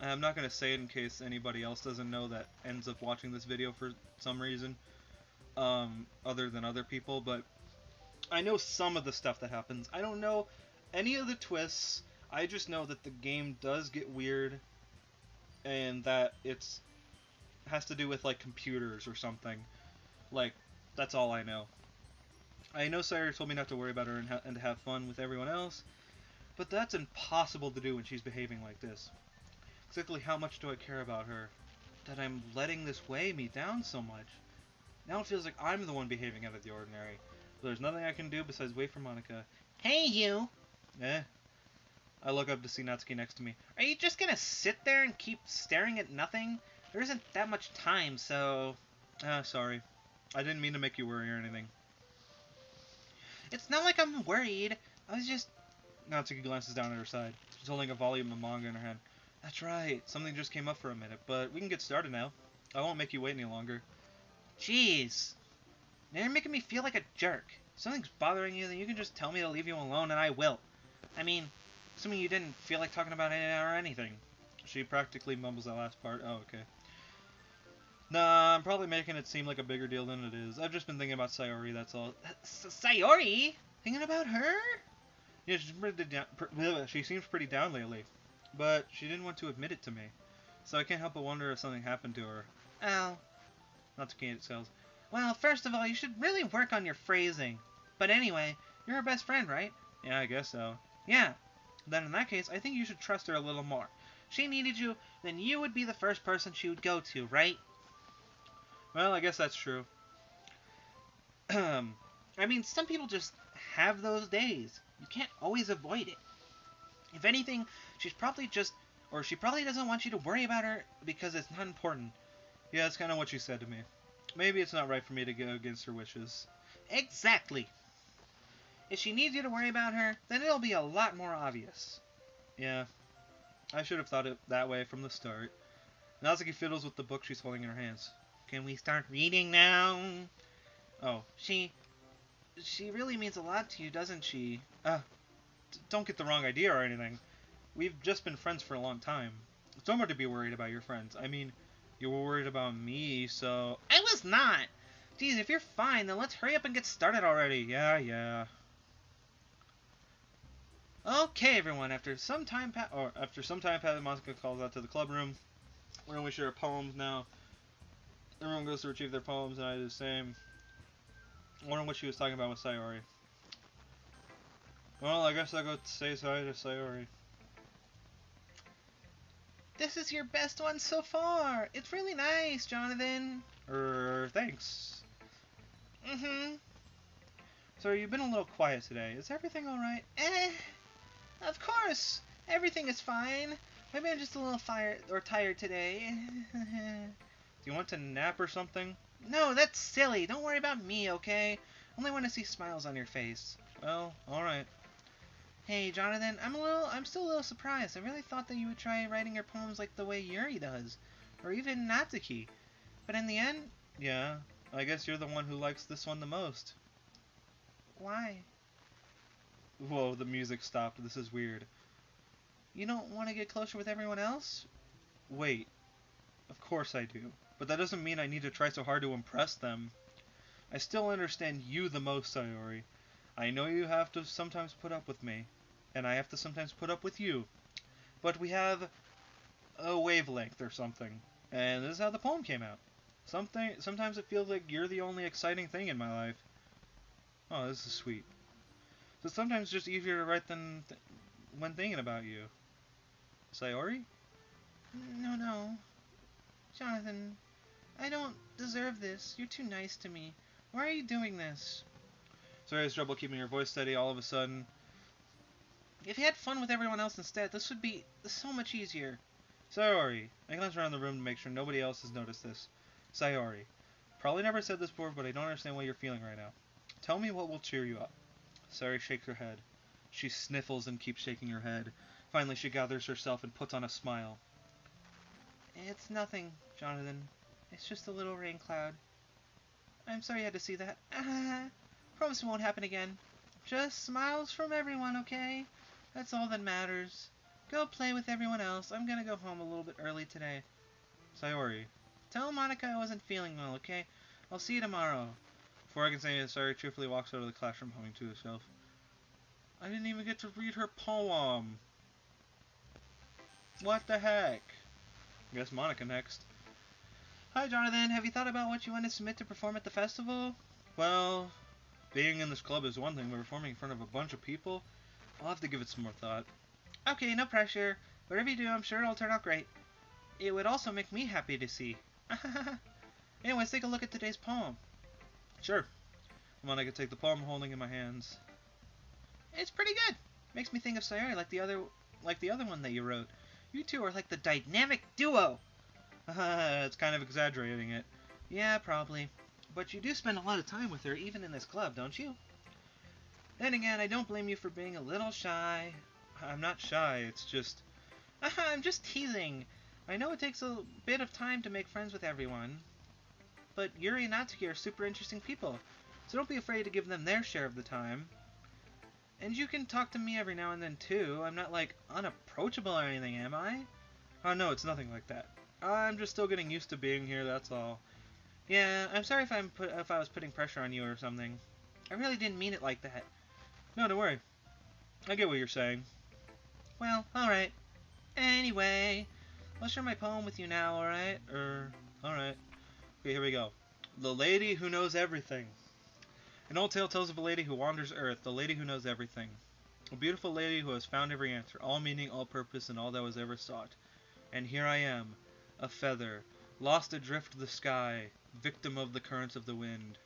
I'm not going to say it in case anybody else doesn't know that ends up watching this video for some reason, other than other people, but I know some of the stuff that happens. I don't know any of the twists. I just know that the game does get weird, and that it's has to do with, like, computers or something. Like, that's all I know. I know Sayori told me not to worry about her and to have fun with everyone else, but that's impossible to do when she's behaving like this. Exactly how much do I care about her, that I'm letting this weigh me down so much? Now it feels like I'm the one behaving out of the ordinary. But there's nothing I can do besides wait for Monica. Hey, you! Eh? I look up to see Natsuki next to me. Are you just gonna sit there and keep staring at nothing? There isn't that much time, so... Sorry. I didn't mean to make you worry or anything. It's not like I'm worried. I was just... Natsuki glances down at her side. She's holding a volume of manga in her hand. That's right. Something just came up for a minute, but we can get started now. I won't make you wait any longer. Jeez. Now you're making me feel like a jerk. If something's bothering you, then you can just tell me to leave you alone, and I will. I mean, assuming you didn't feel like talking about it or anything. She practically mumbles that last part. Oh, okay. Nah, I'm probably making it seem like a bigger deal than it is. I've just been thinking about Sayori, that's all. Sayori? Thinking about her? Yeah, she seems pretty down lately. But she didn't want to admit it to me. So I can't help but wonder if something happened to her. Oh. Natsuki sells. Well, first of all, you should really work on your phrasing. But anyway, you're her best friend, right? Yeah, I guess so. Yeah. Then in that case, I think you should trust her a little more. If she needed you, then you would be the first person she would go to, right? Well, I guess that's true. I mean, some people just have those days. You can't always avoid it. If anything, she's probably just... Or she probably doesn't want you to worry about her because it's not important. Yeah, that's kind of what she said to me. Maybe it's not right for me to go against her wishes. Exactly. If she needs you to worry about her, then it'll be a lot more obvious. Yeah, I should have thought it that way from the start. Natsuki fiddles with the book she's holding in her hands. Can we start reading now? Oh. She really means a lot to you, doesn't she? Don't get the wrong idea or anything. We've just been friends for a long time. It's normal to be worried about your friends. I mean, you were worried about me, so... I was not! Geez, if you're fine, then let's hurry up and get started already. Yeah. Okay, everyone, after some time Monica calls out to the club room. We're going to share poems now. Everyone goes to retrieve their poems, and I do the same. I wonder what she was talking about with Sayori. Well, I guess I'll go say hi to Sayori. This is your best one so far. It's really nice, Jonathan. Thanks. Mm-hmm. So you've been a little quiet today. Is everything alright? Of course. Everything is fine. Maybe I'm just a little tired today. Do you want to nap or something? No, that's silly. Don't worry about me, okay? Only want to see smiles on your face. Well, alright. Hey, Jonathan, I'm still a little surprised. I really thought that you would try writing your poems like the way Yuri does. Or even Natsuki. But in the end... Yeah, I guess you're the one who likes this one the most. Why? Whoa, the music stopped. This is weird. You don't want to get closer with everyone else? Wait. Of course I do. But that doesn't mean I need to try so hard to impress them. I still understand you the most, Sayori. I know you have to sometimes put up with me. And I have to sometimes put up with you. But we have a wavelength or something. And this is how the poem came out. Sometimes it feels like you're the only exciting thing in my life. Oh, this is sweet. So sometimes it's just easier to write than when thinking about you. Sayori? No. Jonathan, I don't deserve this. You're too nice to me. Why are you doing this? Sorry, I has trouble keeping her voice steady all of a sudden. If you had fun with everyone else instead, this would be so much easier. Sayori. I glance around the room to make sure nobody else has noticed this. Sayori. Probably never said this before, but I don't understand what you're feeling right now. Tell me what will cheer you up. Sayori shakes her head. She sniffles and keeps shaking her head. Finally, she gathers herself and puts on a smile. It's nothing, Jonathan. It's just a little rain cloud. I'm sorry you had to see that. Promise it won't happen again. Just smiles from everyone, okay? That's all that matters. Go play with everyone else. I'm gonna go home a little bit early today. Sayori. Tell Monica I wasn't feeling well, okay? I'll see you tomorrow. Before I can say it, Sayori cheerfully walks out of the classroom, humming to herself. I didn't even get to read her poem. What the heck? I guess Monica next. Hi, Jonathan. Have you thought about what you want to submit to perform at the festival? Well, being in this club is one thing, but performing in front of a bunch of people, I'll have to give it some more thought. Okay, no pressure. Whatever you do, I'm sure it'll turn out great. It would also make me happy to see. Anyways, take a look at today's poem. Sure. Come on, I can take the poem I'm holding in my hands. It's pretty good. Makes me think of Sayori like the other one that you wrote. You two are like the dynamic duo. It's kind of exaggerating it. Yeah, probably. But you do spend a lot of time with her, even in this club, don't you? Then again, I don't blame you for being a little shy. I'm not shy, it's just... I'm just teasing. I know it takes a bit of time to make friends with everyone. But Yuri and Natsuki are super interesting people, so don't be afraid to give them their share of the time. And you can talk to me every now and then too. I'm not like unapproachable or anything, am I? Oh no, it's nothing like that. I'm just still getting used to being here, that's all. Yeah, I'm sorry if I was putting pressure on you or something. I really didn't mean it like that. No, don't worry. I get what you're saying. Well, alright. Anyway, I'll share my poem with you now, alright? Alright. Okay, here we go. The Lady Who Knows Everything. An old tale tells of a lady who wanders earth, the lady who knows everything. A beautiful lady who has found every answer, all meaning, all purpose, and all that was ever sought. And here I am, a feather, lost adrift of the sky, victim of the currents of the wind.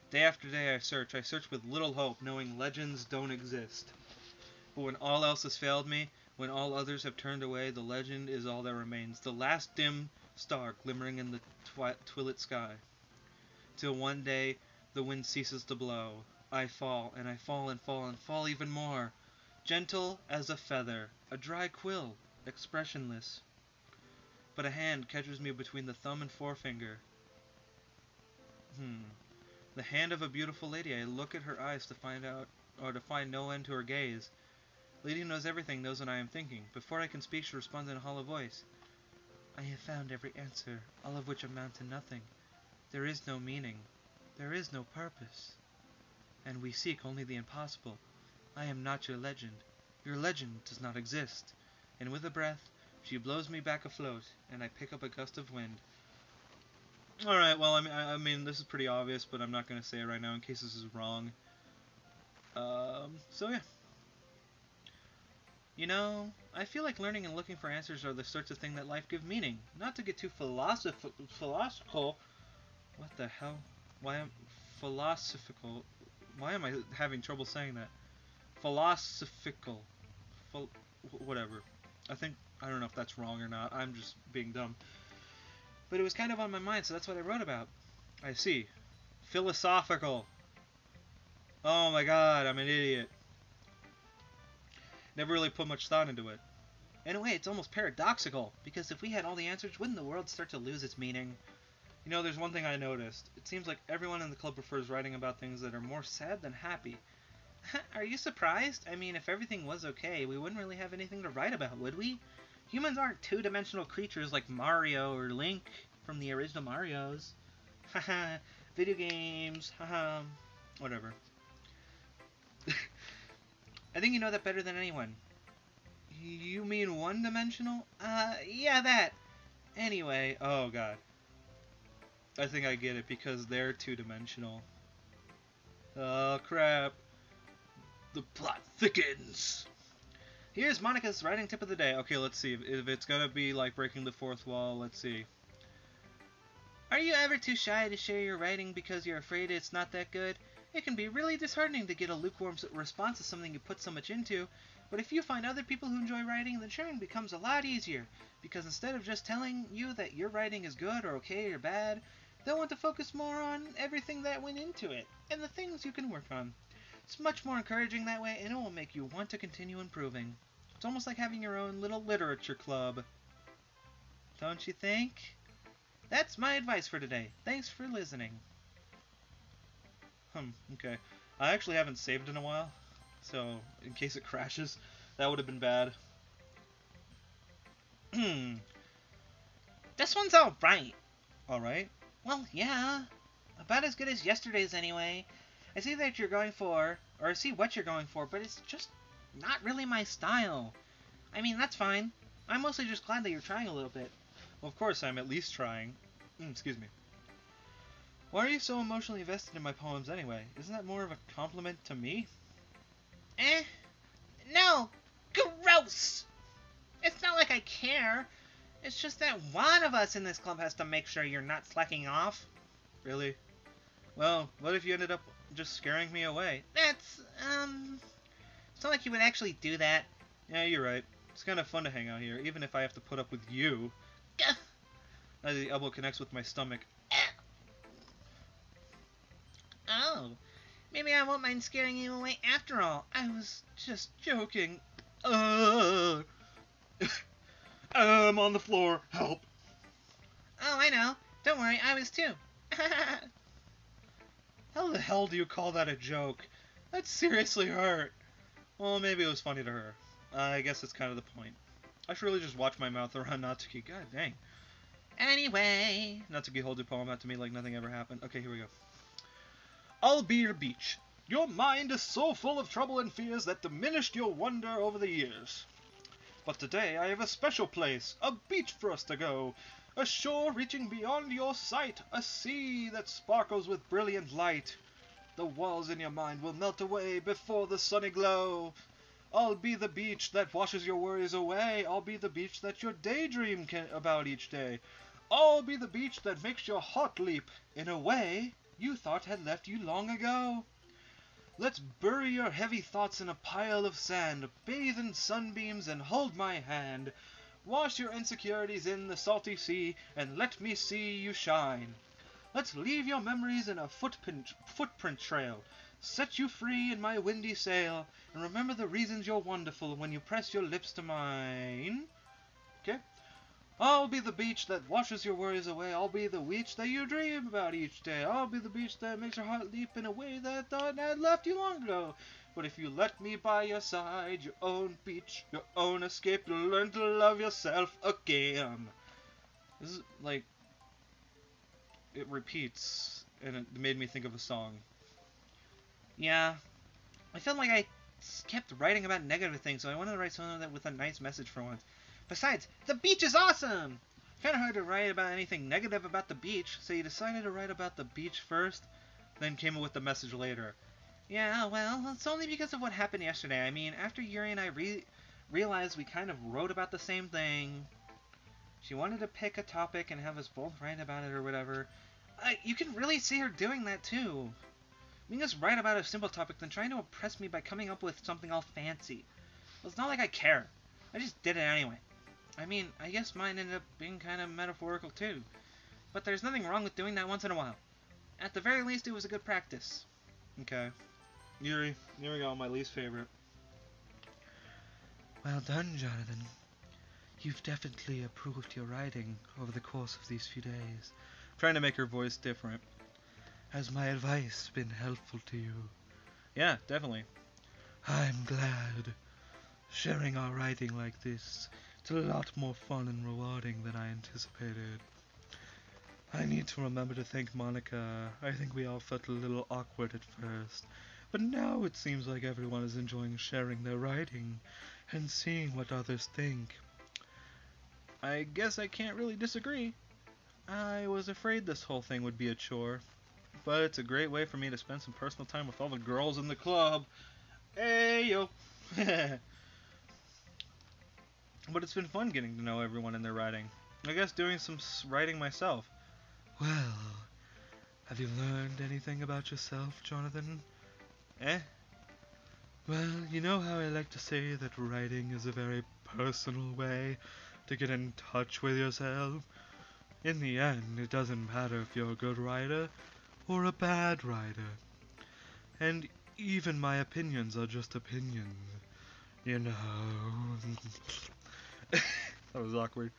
Day after day I search with little hope, knowing legends don't exist. But when all else has failed me, when all others have turned away, the legend is all that remains, the last dim star glimmering in the twilit sky. Till one day the wind ceases to blow. I fall, and I fall and fall and fall even more. Gentle as a feather, a dry quill, expressionless. But a hand catches me between the thumb and forefinger. The hand of a beautiful lady. I look at her eyes to find out, or to find no end to her gaze. Lady who knows everything knows what I am thinking. Before I can speak, she responds in a hollow voice. I have found every answer, all of which amount to nothing. There is no meaning. There is no purpose. And we seek only the impossible. I am not your legend. Your legend does not exist. And with a breath, she blows me back afloat, and I pick up a gust of wind. Alright, well, I mean, this is pretty obvious, but I'm not going to say it right now in case this is wrong. So yeah. You know, I feel like learning and looking for answers are the sorts of thing that life give meaning. Not to get too philosophical. What the hell? Philosophical? Why am I having trouble saying that? Philosophical. Whatever. I don't know if that's wrong or not. I'm just being dumb. But it was kind of on my mind, so that's what I wrote about. I see. Philosophical. Oh my god, I'm an idiot. Never really put much thought into it. In a way, it's almost paradoxical, because if we had all the answers, wouldn't the world start to lose its meaning? You know, there's one thing I noticed. It seems like everyone in the club prefers writing about things that are more sad than happy. Are you surprised? I mean, if everything was okay, we wouldn't really have anything to write about, would we? Humans aren't two-dimensional creatures like Mario or Link from the original Marios. Haha, video games, haha, whatever. I think you know that better than anyone. You mean one-dimensional? Yeah, that. Anyway, oh god. I think I get it, because they're two-dimensional. Oh crap. The plot thickens! Here's Monica's writing tip of the day. Okay, let's see. If it's gonna be like breaking the fourth wall, let's see. Are you ever too shy to share your writing because you're afraid it's not that good? It can be really disheartening to get a lukewarm response to something you put so much into, but if you find other people who enjoy writing, then sharing becomes a lot easier, because instead of just telling you that your writing is good or okay or bad, they'll want to focus more on everything that went into it, and the things you can work on. It's much more encouraging that way, and it will make you want to continue improving. It's almost like having your own little literature club. Don't you think? That's my advice for today. Thanks for listening. Okay. I actually haven't saved in a while, so in case it crashes, that would have been bad. This one's alright. Alright? Well, yeah. About as good as yesterday's anyway. I see that you're going for, or I see what you're going for, but it's just not really my style. I mean, that's fine. I'm mostly just glad that you're trying a little bit. Well, of course I'm at least trying. Excuse me. Why are you so emotionally invested in my poems anyway? Isn't that more of a compliment to me? No! Gross! It's not like I care. It's just that one of us in this club has to make sure you're not slacking off. Really? Well, what if you ended up just scaring me away? That's, it's not like you would actually do that. Yeah, you're right. It's kind of fun to hang out here, even if I have to put up with you. Gah. As the elbow connects with my stomach. Oh, maybe I won't mind scaring you away after all. I was just joking. I'm on the floor. Help. Oh, I know. Don't worry, I was too. How the hell do you call that a joke? That seriously hurt. Well, maybe it was funny to her. I guess that's kind of the point. I should really just watch my mouth around Natsuki. God dang. Anyway. Natsuki holds her palm out to me like nothing ever happened. Okay, here we go. I'll be your beach. Your mind is so full of trouble and fears that diminished your wonder over the years. But today I have a special place, a beach for us to go. A shore reaching beyond your sight, a sea that sparkles with brilliant light. The walls in your mind will melt away before the sunny glow. I'll be the beach that washes your worries away. I'll be the beach that your daydream about each day. I'll be the beach that makes your heart leap in a way you thought had left you long ago. Let's bury your heavy thoughts in a pile of sand, bathe in sunbeams and hold my hand. Wash your insecurities in the salty sea and let me see you shine. Let's leave your memories in a footprint trail, set you free in my windy sail, and remember the reasons you're wonderful when you press your lips to mine. Okay? I'll be the beach that washes your worries away. I'll be the beach that you dream about each day. I'll be the beach that makes your heart leap in a way that thought had left you long ago. But if you let me by your side, your own beach, your own escape, you'll learn to love yourself again. This is like, it repeats, and it made me think of a song. Yeah. I felt like I kept writing about negative things, so I wanted to write something that with a nice message for once. Besides, the beach is awesome! Kinda hard to write about anything negative about the beach, so you decided to write about the beach first, Then came up with the message later. Yeah, well, it's only because of what happened yesterday. I mean, after Yuri and I realized we kind of wrote about the same thing, she wanted to pick a topic and have us both write about it or whatever. You can really see her doing that too. We can just write about a simple topic than trying to impress me by coming up with something all fancy. Well, it's not like I care. I just did it anyway. I mean, I guess mine ended up being kind of metaphorical too. But there's nothing wrong with doing that once in a while. At the very least, it was a good practice. Okay. Yuri, here we go, my least favorite. Well done, Jonathan. You've definitely improved your writing over the course of these few days. Trying to make her voice different. Has my advice been helpful to you? Yeah, definitely. I'm glad. Sharing our writing like this, it's a lot more fun and rewarding than I anticipated. I need to remember to thank Monica. I think we all felt a little awkward at first, but now it seems like everyone is enjoying sharing their writing and seeing what others think. I guess I can't really disagree. I was afraid this whole thing would be a chore, but it's a great way for me to spend some personal time with all the girls in the club. Hey, yo. But it's been fun getting to know everyone in their writing. I guess doing some writing myself. Well, have you learned anything about yourself, Jonathan? Eh? Well, you know how I like to say that writing is a very personal way to get in touch with yourself? In the end, it doesn't matter if you're a good writer or a bad writer. And even my opinions are just opinions, you know. That was awkward.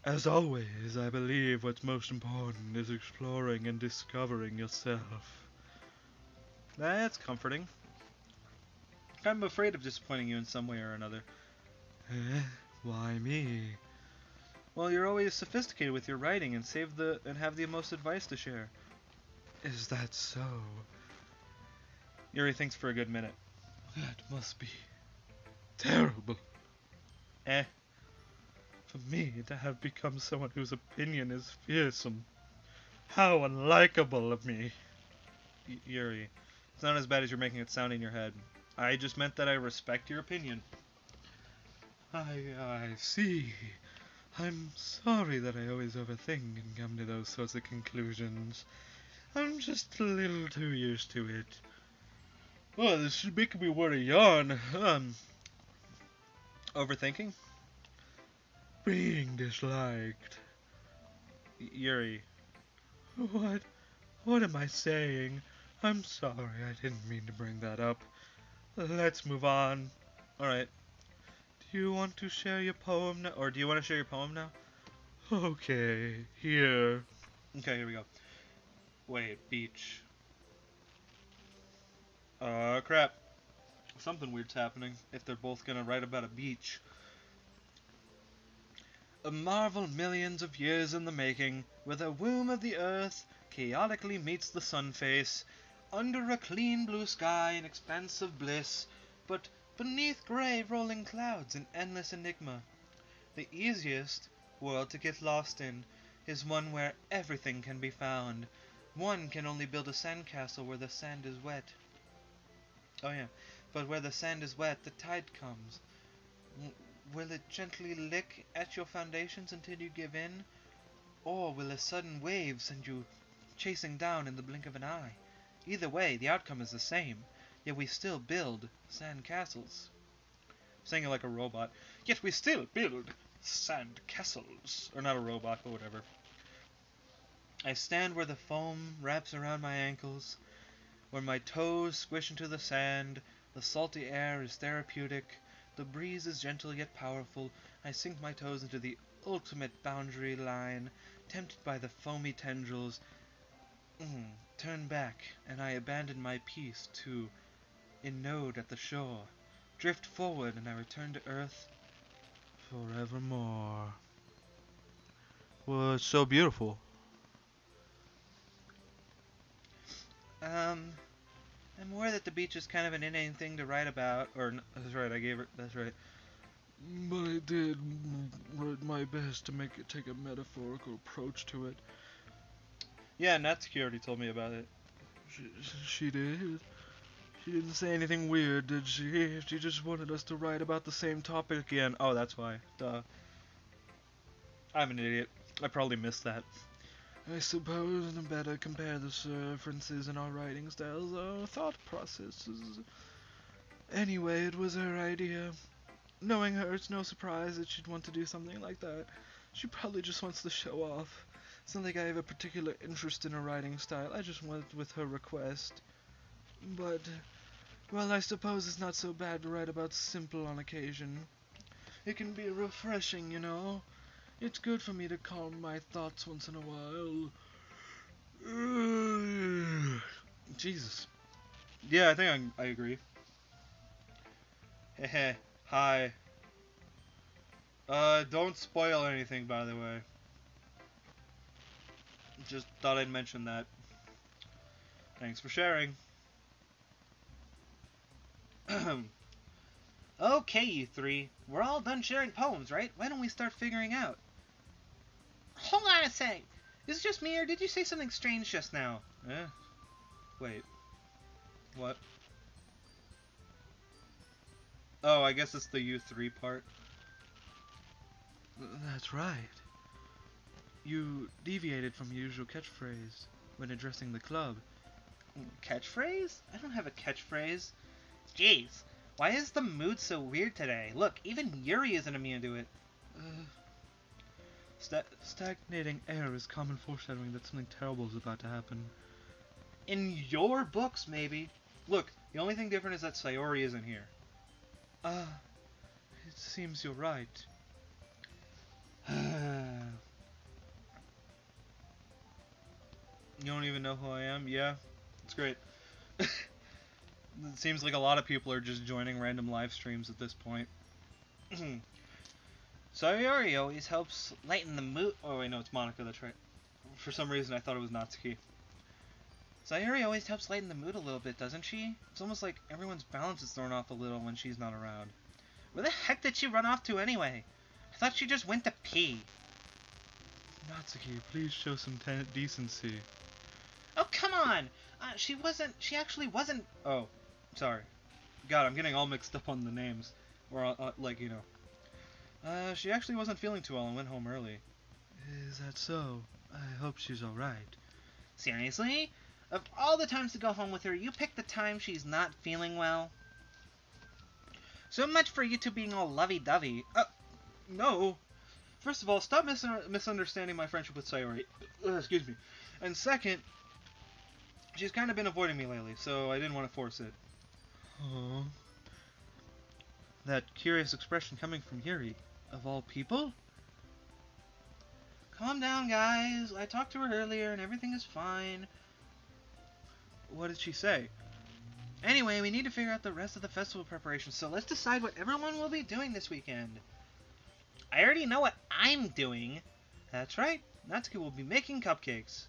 As always, I believe what's most important is exploring and discovering yourself. That's comforting. I'm afraid of disappointing you in some way or another. Eh? Why me? Well, you're always sophisticated with your writing and have the most advice to share. Is that so? Yuri thinks for a good minute. That must be terrible. Eh? For me to have become someone whose opinion is fearsome. How unlikable of me. Yuri, it's not as bad as you're making it sound in your head. I just meant that I respect your opinion. I see. I'm sorry that I always overthink and come to those sorts of conclusions. I'm just a little too used to it. Oh, this is making me want to yawn. Overthinking? Being disliked. Yuri. What? What am I saying? I'm sorry, I didn't mean to bring that up. Let's move on. Alright. Do you want to share your poem now? Or do you want to share your poem now? Okay, here. Okay, here we go. Wait, beach. Crap. Something weird's happening if they're both gonna write about a beach. A marvel millions of years in the making, where the womb of the earth chaotically meets the sun face, under a clean blue sky in expansive bliss, but beneath grey rolling clouds in endless enigma. The easiest world to get lost in is one where everything can be found. One can only build a sandcastle where the sand is wet. Oh yeah, but where the sand is wet, the tide comes. Will it gently lick at your foundations until you give in? Or will a sudden wave send you chasing down in the blink of an eye? Either way, the outcome is the same, yet we still build sand castles. Saying it like a robot. Yet we still build sand castles. Or not a robot, but whatever. I stand where the foam wraps around my ankles, where my toes squish into the sand. The salty air is therapeutic. The breeze is gentle yet powerful. I sink my toes into the ultimate boundary line, tempted by the foamy tendrils. Turn back, and I abandon my peace to a node at the shore. Drift forward, and I return to earth forevermore. Well, it's so beautiful. I'm aware that the beach is kind of an inane thing to write about, that's right, that's right. But I did my best to make it take a metaphorical approach to it. Yeah, Natsuki already told me about it. She did? She didn't say anything weird, did she? She just wanted us to write about the same topic again. Oh, that's why. Duh. I'm an idiot. I probably missed that. I suppose I better compare the differences in our writing styles, our thought processes. Anyway, it was her idea. Knowing her, it's no surprise that she'd want to do something like that. She probably just wants to show off. It's not like I have a particular interest in her writing style. I just went with her request. But, well, I suppose it's not so bad to write about simple on occasion. It can be refreshing, you know. It's good for me to calm my thoughts once in a while. Jesus. Yeah, I think I agree. Hehe. Hi. Don't spoil anything, by the way. Just thought I'd mention that. Thanks for sharing. Okay, you three. We're all done sharing poems, right? Why don't we start figuring out? Hold on a sec. Is it just me, or did you say something strange just now? Eh? Wait. What? Oh, I guess it's the U3 part. That's right. You deviated from your usual catchphrase when addressing the club. Catchphrase? I don't have a catchphrase. Jeez, why is the mood so weird today? Look, even Yuri isn't immune to it. Stagnating air is common foreshadowing that something terrible is about to happen. In your books, maybe. Look, the only thing different is that Sayori isn't here. It seems you're right. You don't even know who I am? Yeah, it's great. It seems like a lot of people are just joining random live streams at this point. Sayori always helps lighten the mood. Oh wait, no, it's Monica, that's right. For some reason I thought it was Natsuki. Sayori always helps lighten the mood a little bit, doesn't she? It's almost like everyone's balance is thrown off a little when she's not around. Where the heck did she run off to anyway? I thought she just went to pee. Natsuki, please show some decency. Oh, come on! She actually wasn't... Oh, sorry. God, I'm getting all mixed up on the names. Or, like, you know. She actually wasn't feeling too well and went home early. Is that so? I hope she's alright. Seriously? Of all the times to go home with her, you pick the time she's not feeling well. So much for you two being all lovey-dovey. No. First of all, stop misunderstanding my friendship with Sayori. Excuse me. And second, she's kind of been avoiding me lately, so I didn't want to force it. Oh. That curious expression coming from Yuri, of all people? Calm down, guys. I talked to her earlier and everything is fine. What did she say? Anyway, we need to figure out the rest of the festival preparations, so let's decide what everyone will be doing this weekend. I already know what I'm doing. That's right. Natsuki will be making cupcakes.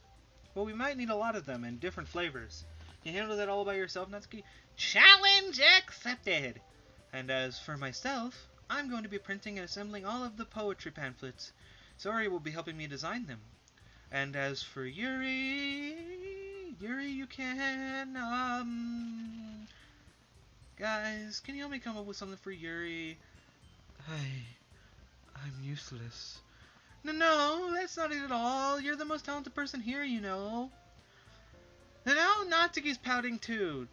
But we might need a lot of them and different flavors. Can you handle that all by yourself, Natsuki? Challenge accepted! And as for myself, I'm going to be printing and assembling all of the poetry pamphlets. Sayori will be helping me design them. And as for Yuri, you can, guys, can you help me come up with something for Yuri? I'm useless. No, that's not it at all. You're the most talented person here, you know. And now Natsuki's pouting too.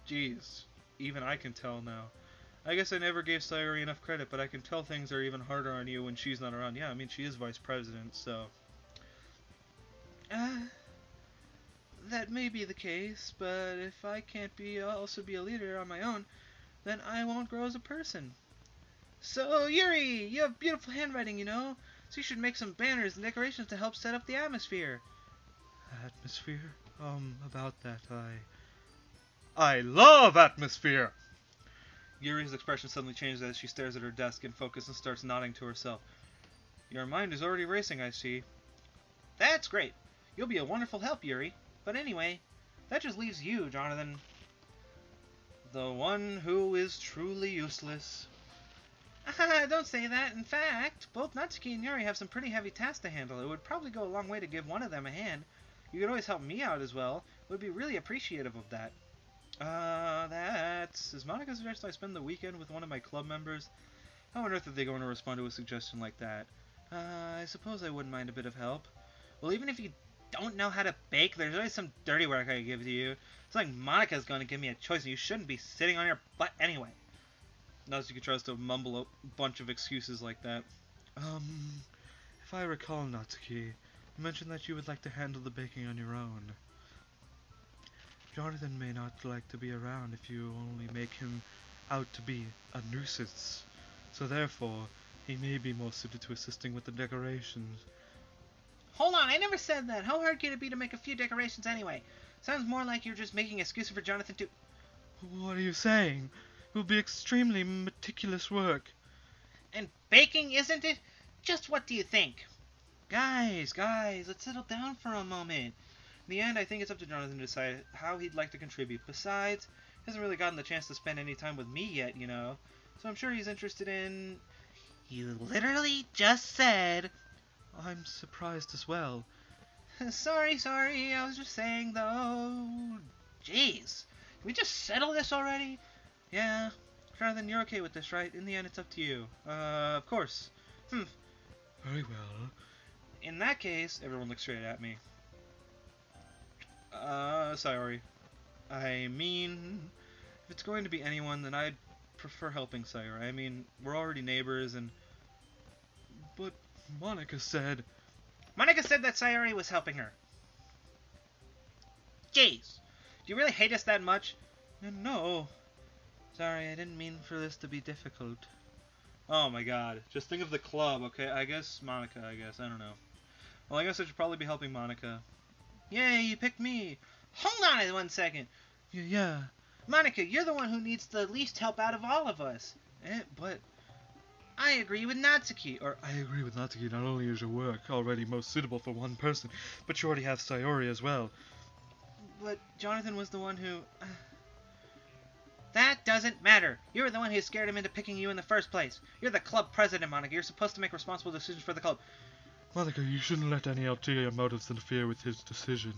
Jeez, even I can tell now. I guess I never gave Sayori enough credit, but I can tell things are even harder on you when she's not around. Yeah, I mean, she is vice president, so... that may be the case, but if I can't also be a leader on my own, then I won't grow as a person. So, Yuri, you have beautiful handwriting, you know, so you should make some banners and decorations to help set up the atmosphere. Atmosphere? About that, I love atmosphere! Yuri's expression suddenly changes as she stares at her desk in focus and starts nodding to herself. Your mind is already racing, I see. That's great. You'll be a wonderful help, Yuri. But anyway, that just leaves you, Jonathan. The one who is truly useless. Don't say that. In fact, both Natsuki and Yuri have some pretty heavy tasks to handle. It would probably go a long way to give one of them a hand. You could always help me out as well. Would be really appreciative of that. Is Monica suggesting I spend the weekend with one of my club members? How on earth are they going to respond to a suggestion like that? I suppose I wouldn't mind a bit of help. Well, even if you don't know how to bake, there's always some dirty work I could give to you. It's like Monica's going to give me a choice, and you shouldn't be sitting on your butt anyway. Natsuki tries to mumble a bunch of excuses like that. If I recall, Natsuki, you mentioned that you would like to handle the baking on your own. Jonathan may not like to be around if you only make him out to be a nuisance. So therefore, he may be more suited to assisting with the decorations. Hold on, I never said that. How hard could it be to make a few decorations anyway? Sounds more like you're just making excuses for Jonathan to... What are you saying? It will be extremely meticulous work. And baking, isn't it? Just what do you think? Guys, let's settle down for a moment. In the end, I think it's up to Jonathan to decide how he'd like to contribute. Besides, he hasn't really gotten the chance to spend any time with me yet, you know. So I'm sure he's interested in... You literally just said... I'm surprised as well. Sorry, I was just saying, though... Jeez. Can we just settle this already? Yeah. Jonathan, you're okay with this, right? In the end, it's up to you. Of course. Very well. In that case, everyone looks straight at me. Sayori. I mean, if it's going to be anyone, then I'd prefer helping Sayori. I mean, we're already neighbors and... But Monica said that Sayori was helping her. Jeez. Do you really hate us that much? No. Sorry, I didn't mean for this to be difficult. Oh my god. Just think of the club, okay? I guess Monica, I don't know. Well, I guess I should probably be helping Monica. Yay, you picked me! Hold on 1 second. Yeah. Monica, you're the one who needs the least help out of all of us. But... I agree with Natsuki. I agree with Natsuki. Not only is your work already most suitable for one person, but you already have Sayori as well. But Jonathan was the one who... That doesn't matter. You were the one who scared him into picking you in the first place. You're the club president, Monica. You're supposed to make responsible decisions for the club. Monica, you shouldn't let any ulterior motives interfere with his decision.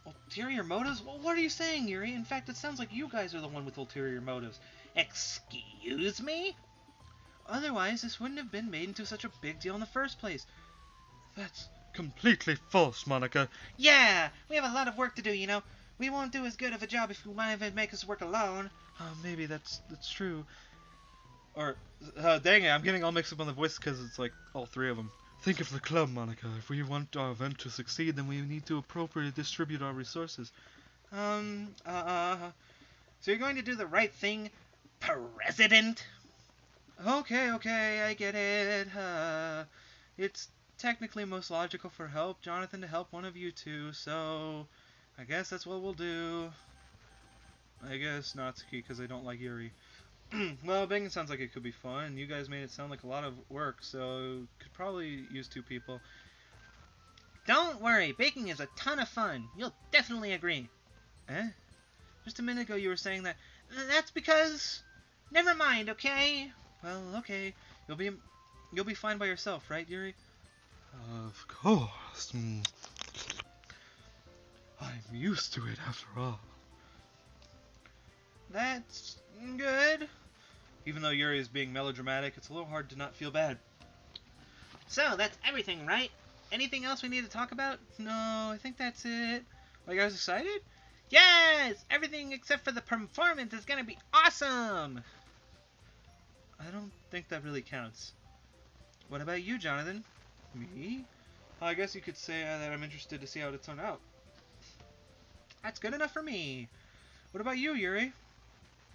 Ulterior motives? Well, what are you saying, Yuri? In fact, it sounds like you guys are the one with ulterior motives. Excuse me? Otherwise, this wouldn't have been made into such a big deal in the first place. That's completely false, Monica. Yeah, we have a lot of work to do, you know. We won't do as good of a job if you want to make us work alone. Maybe that's true. Or, dang it, I'm getting all mixed up on the voice because it's like all three of them. Think of the club, Monica. If we want our event to succeed, then we need to appropriately distribute our resources. So you're going to do the right thing, President? Okay, I get it. It's technically most logical for Jonathan to help one of you two, so I guess that's what we'll do. I guess Natsuki, because I don't like Yuri. Well, baking sounds like it could be fun. You guys made it sound like a lot of work, so could probably use two people. Don't worry, baking is a ton of fun. You'll definitely agree. Eh? Just a minute ago you were saying that. That's because... Never mind, okay? Well, okay. You'll be fine by yourself, right, Yuri? Of course. I'm used to it after all. That's good. Even though Yuri is being melodramatic, it's a little hard to not feel bad. So, that's everything, right? Anything else we need to talk about? No, I think that's it. Are you guys excited? Yes! Everything except for the performance is gonna be awesome! I don't think that really counts. What about you, Jonathan? Me? I guess you could say that I'm interested to see how it turns out. That's good enough for me. What about you, Yuri?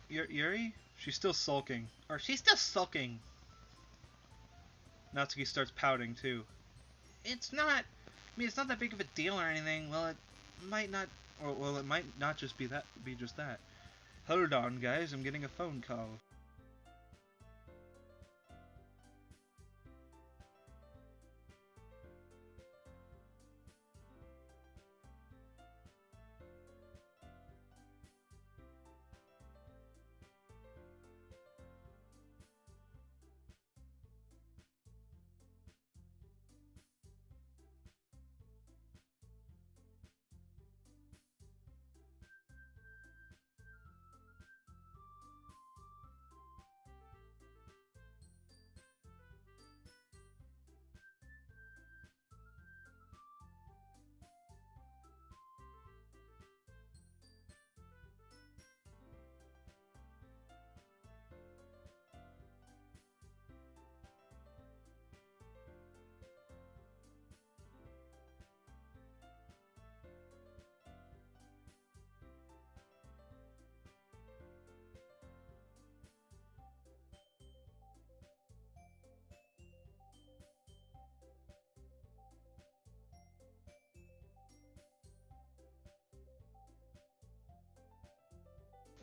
Yuri? She's still sulking. Or she's still sulking. Natsuki starts pouting, too. It's not that big of a deal or anything. Well, it might not just be just that. Hold on, guys, I'm getting a phone call.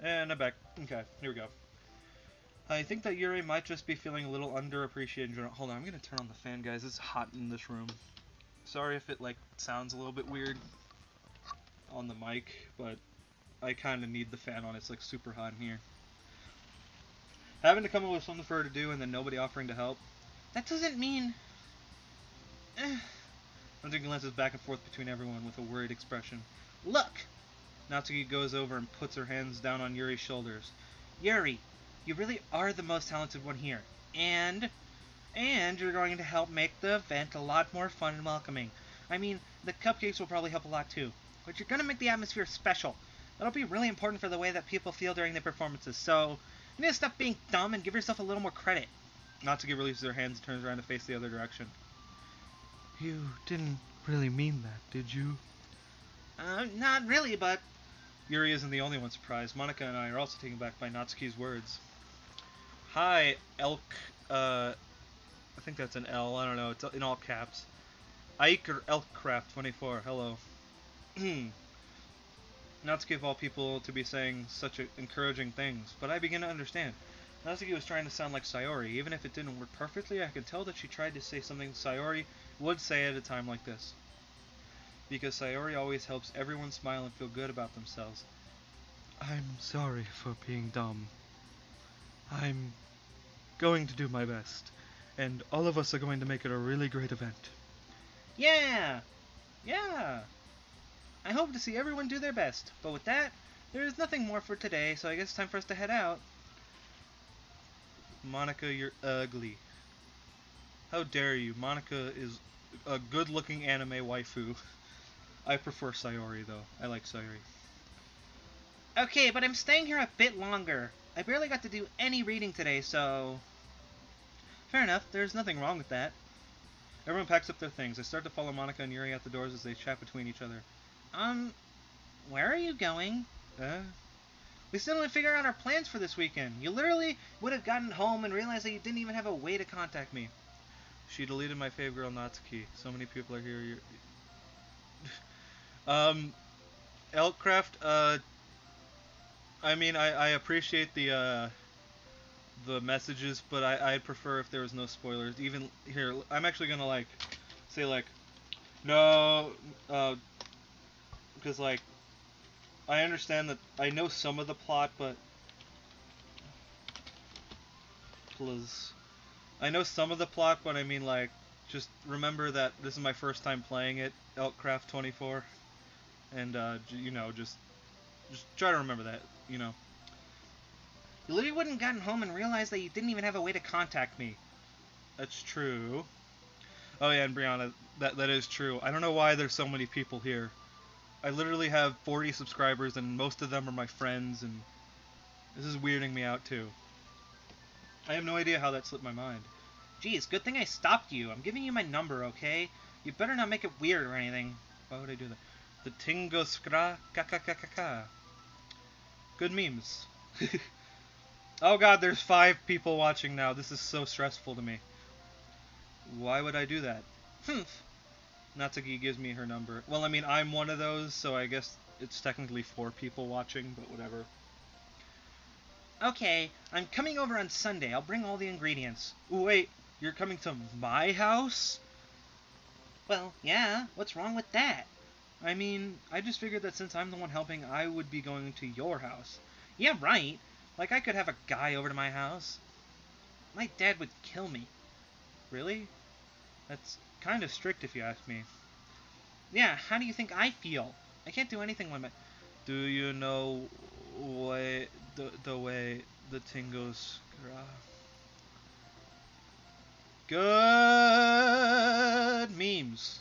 And I'm back. Okay, here we go. I think that Yuri might just be feeling a little underappreciated. Hold on, I'm gonna turn on the fan, guys. It's hot in this room. Sorry if it sounds a little bit weird on the mic, but I kind of need the fan on. It's super hot in here. Having to come up with something for her to do and then nobody offering to help. That doesn't mean... Natsuki glances back and forth between everyone with a worried expression. Look! Natsuki goes over and puts her hands down on Yuri's shoulders. Yuri, you really are the most talented one here. And you're going to help make the event a lot more fun and welcoming. I mean, the cupcakes will probably help a lot too. But you're going to make the atmosphere special. That'll be really important for the way that people feel during the performances. So, you need to stop being dumb and give yourself a little more credit. Natsuki releases her hands and turns around to face the other direction. You didn't really mean that, did you? Not really, but... Yuri isn't the only one surprised. Monica and I are also taken back by Natsuki's words. Hi, Elk, I think that's an L, I don't know, it's in all caps. Ike or Elkcraft24, hello. Natsuki of all people to be saying such encouraging things, but I begin to understand. Natsuki was trying to sound like Sayori. Even if it didn't work perfectly, I could tell that she tried to say something Sayori would say at a time like this. Because Sayori always helps everyone smile and feel good about themselves. I'm sorry for being dumb. I'm going to do my best, and all of us are going to make it a really great event. Yeah! I hope to see everyone do their best. But with that, there is nothing more for today, so I guess it's time for us to head out. Monica, you're ugly. How dare you? Monica is a good-looking anime waifu. I prefer Sayori though. I like Sayori. Okay, but I'm staying here a bit longer. I barely got to do any reading today, so... Fair enough, there's nothing wrong with that. Everyone packs up their things. I start to follow Monica and Yuri out the doors as they chat between each other. Where are you going? Eh? We still didn't figure out our plans for this weekend. You literally would have gotten home and realized that you didn't even have a way to contact me. She deleted my fave girl Natsuki. So many people are here. Elkcraft, I mean, I appreciate the messages, but I'd prefer if there was no spoilers. Even here, I'm actually gonna like say like no, because like I understand that I know some of the plot, but I know some of the plot, but I mean like just remember that this is my first time playing it, Elkcraft 24, and you know just try to remember that, you know. You literally wouldn't have gotten home and realized that you didn't even have a way to contact me. That's true. Oh yeah, and Brianna, that is true. I don't know why there's so many people here. I literally have 40 subscribers, and most of them are my friends, and this is weirding me out too. I have no idea how that slipped my mind. Geez, good thing I stopped you. I'm giving you my number, okay? You better not make it weird or anything. Why would I do that? The Tingo Skra Kakakakaka. Good memes. Oh god, there's 5 people watching now. This is so stressful to me. Why would I do that? Humph. Natsuki gives me her number. Well, I mean, I'm one of those, so I guess it's technically 4 people watching, but whatever. Okay, I'm coming over on Sunday. I'll bring all the ingredients. Ooh, wait, you're coming to my house? Well, yeah, what's wrong with that? I mean, I just figured that since I'm the one helping, I would be going to your house. Yeah, right. Like, I could have a guy over to my house. My dad would kill me. Really? That's kind of strict if you ask me. Yeah, how do you think I feel? I can't do anything when my... Do you know the way the Tingos... Good memes.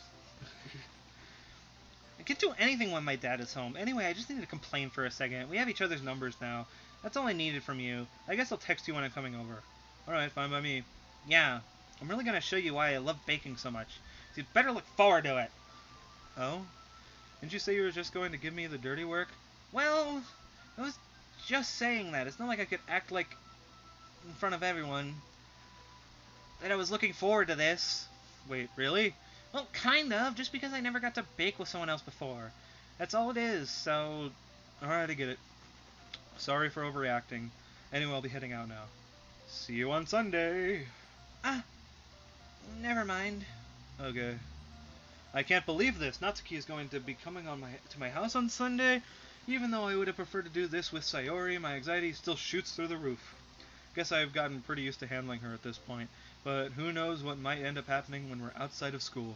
I can't do anything when my dad is home. Anyway, I just needed to complain for a second. We have each other's numbers now. That's all I needed from you. I guess I'll text you when I'm coming over. Alright, fine by me. Yeah, I'm really gonna show you why I love baking so much. So you'd better look forward to it. Oh? Didn't you say you were just going to give me the dirty work? Well, I was just saying that. It's not like I could act like in front of everyone that I was looking forward to this. Wait, really? Well, kind of, just because I never got to bake with someone else before. That's all it is, so... Alright, I get it. Sorry for overreacting. Anyway, I'll be heading out now. See you on Sunday! Ah, never mind. Okay. I can't believe this. Natsuki is going to be coming to my house on Sunday. Even though I would have preferred to do this with Sayori, my anxiety still shoots through the roof. Guess I've gotten pretty used to handling her at this point, but who knows what might end up happening when we're outside of school.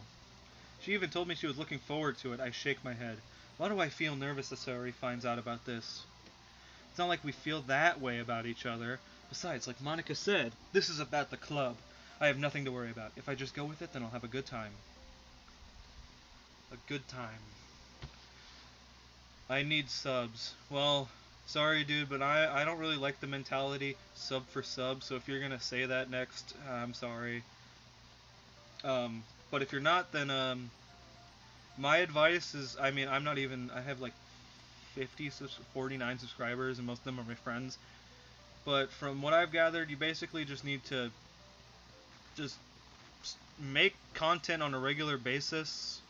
She even told me she was looking forward to it. I shake my head. Why do I feel nervous that Sayori finds out about this? It's not like we feel that way about each other. Besides, like Monica said, this is about the club. I have nothing to worry about. If I just go with it, then I'll have a good time. A good time. I need subs. Well, sorry dude, but I don't really like the mentality sub for sub, so if you're gonna say that next, I'm sorry. But if you're not, then my advice is, I mean, I have like 49 subscribers, and most of them are my friends. But from what I've gathered, you basically just need to just make content on a regular basis,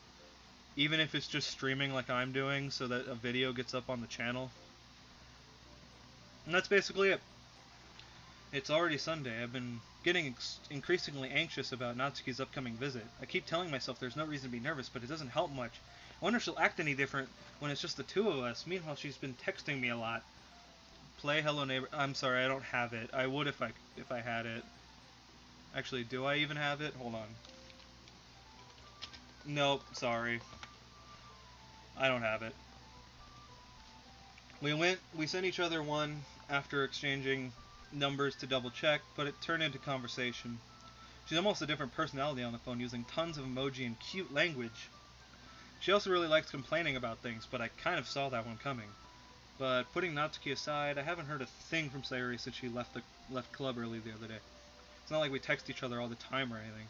even if it's just streaming like I'm doing, so that a video gets up on the channel. And that's basically it. It's already Sunday. I've been getting increasingly anxious about Natsuki's upcoming visit. I keep telling myself there's no reason to be nervous, but it doesn't help much. I wonder if she'll act any different when it's just the two of us. Meanwhile, she's been texting me a lot. Play Hello Neighbor. I'm sorry, I don't have it. I would if I had it. Actually, do I even have it? Hold on. Nope, sorry. I don't have it. We sent each other one after exchanging numbers to double check, but it turned into conversation. She's almost a different personality on the phone, using tons of emoji and cute language. She also really likes complaining about things, but I kind of saw that one coming. But putting Natsuki aside, I haven't heard a thing from Sayori since she left club early the other day. It's not like we text each other all the time or anything.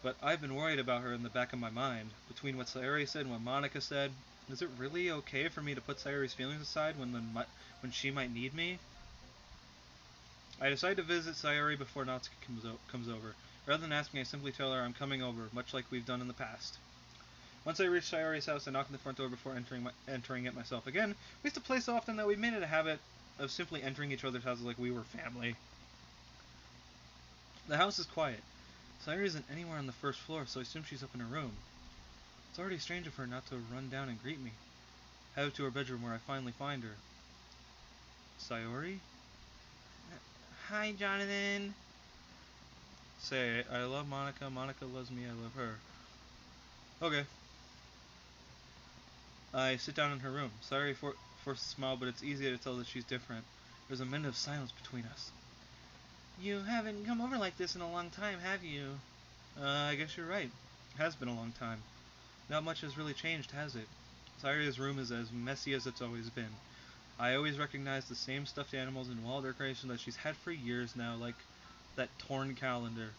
But I've been worried about her in the back of my mind. Between what Sayori said and what Monica said, is it really okay for me to put Sayori's feelings aside when she might need me? I decide to visit Sayori before Natsuki comes over. Rather than asking, I simply tell her I'm coming over, much like we've done in the past. Once I reach Sayori's house, I knock on the front door before entering it myself. Again, we used to play so often that we made it a habit of simply entering each other's houses like we were family. The house is quiet. Sayori isn't anywhere on the first floor, so I assume she's up in her room. It's already strange of her not to run down and greet me. Head to her bedroom where I finally find her. Sayori? Hi, Jonathan. Say, I love Monica, Monica loves me, I love her. Okay. I sit down in her room. Sayori forces a smile, but it's easy to tell that she's different. There's a minute of silence between us. You haven't come over like this in a long time, have you? I guess you're right. It has been a long time. Not much has really changed, has it? Sayori's room is as messy as it's always been. I always recognize the same stuffed animals and wall decoration that she's had for years now, like that torn calendar.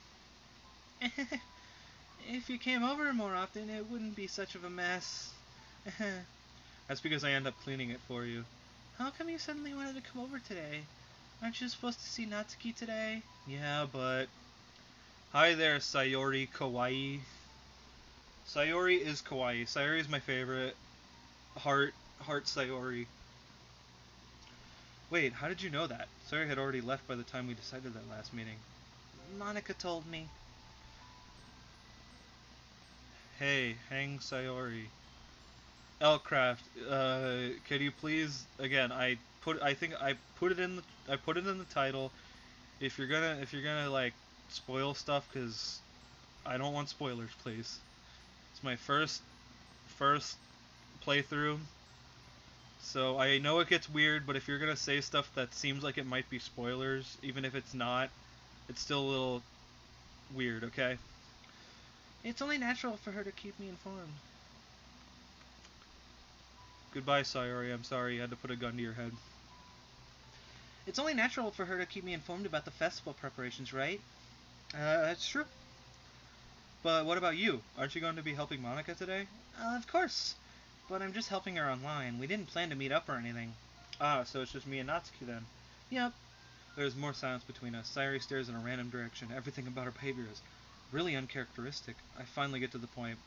If you came over more often, it wouldn't be such of a mess. That's because I end up cleaning it for you. How come you suddenly wanted to come over today? Aren't you supposed to see Natsuki today? Yeah, but... Hi there, Sayori Kawaii. Sayori is kawaii. Sayori is my favorite. Heart Sayori. Wait, how did you know that? Sayori had already left by the time we decided that last meeting. Monica told me. Hey, hang Sayori. Elcraft, can you please again? I put it in the title. If you're gonna like spoil stuff, because I don't want spoilers, please. It's my first playthrough, so I know it gets weird. But if you're gonna say stuff that seems like it might be spoilers, even if it's not, it's still a little weird. Okay. It's only natural for her to keep me informed. Goodbye, Sayori. I'm sorry you had to put a gun to your head. It's only natural for her to keep me informed about the festival preparations, right? That's true. But what about you? Aren't you going to be helping Monica today? Of course. But I'm just helping her online. We didn't plan to meet up or anything. Ah, so it's just me and Natsuki then. Yep. There's more silence between us. Sayori stares in a random direction. Everything about her behavior is really uncharacteristic. I finally get to the point.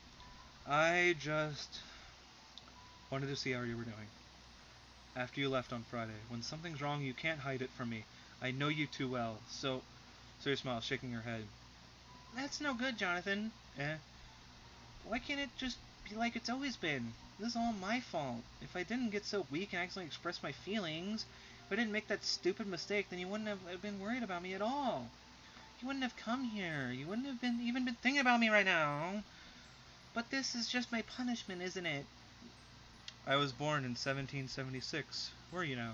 I just wanted to see how you were doing. After you left on Friday. When something's wrong, you can't hide it from me. I know you too well. So Sayori smiles, shaking her head. That's no good, Jonathan. Why can't it just be like it's always been? This is all my fault. If I didn't get so weak and accidentally express my feelings, if I didn't make that stupid mistake, then you wouldn't have been worried about me at all. You wouldn't have come here. You wouldn't have even been thinking about me right now. But this is just my punishment, isn't it? I was born in 1776. Where are you now?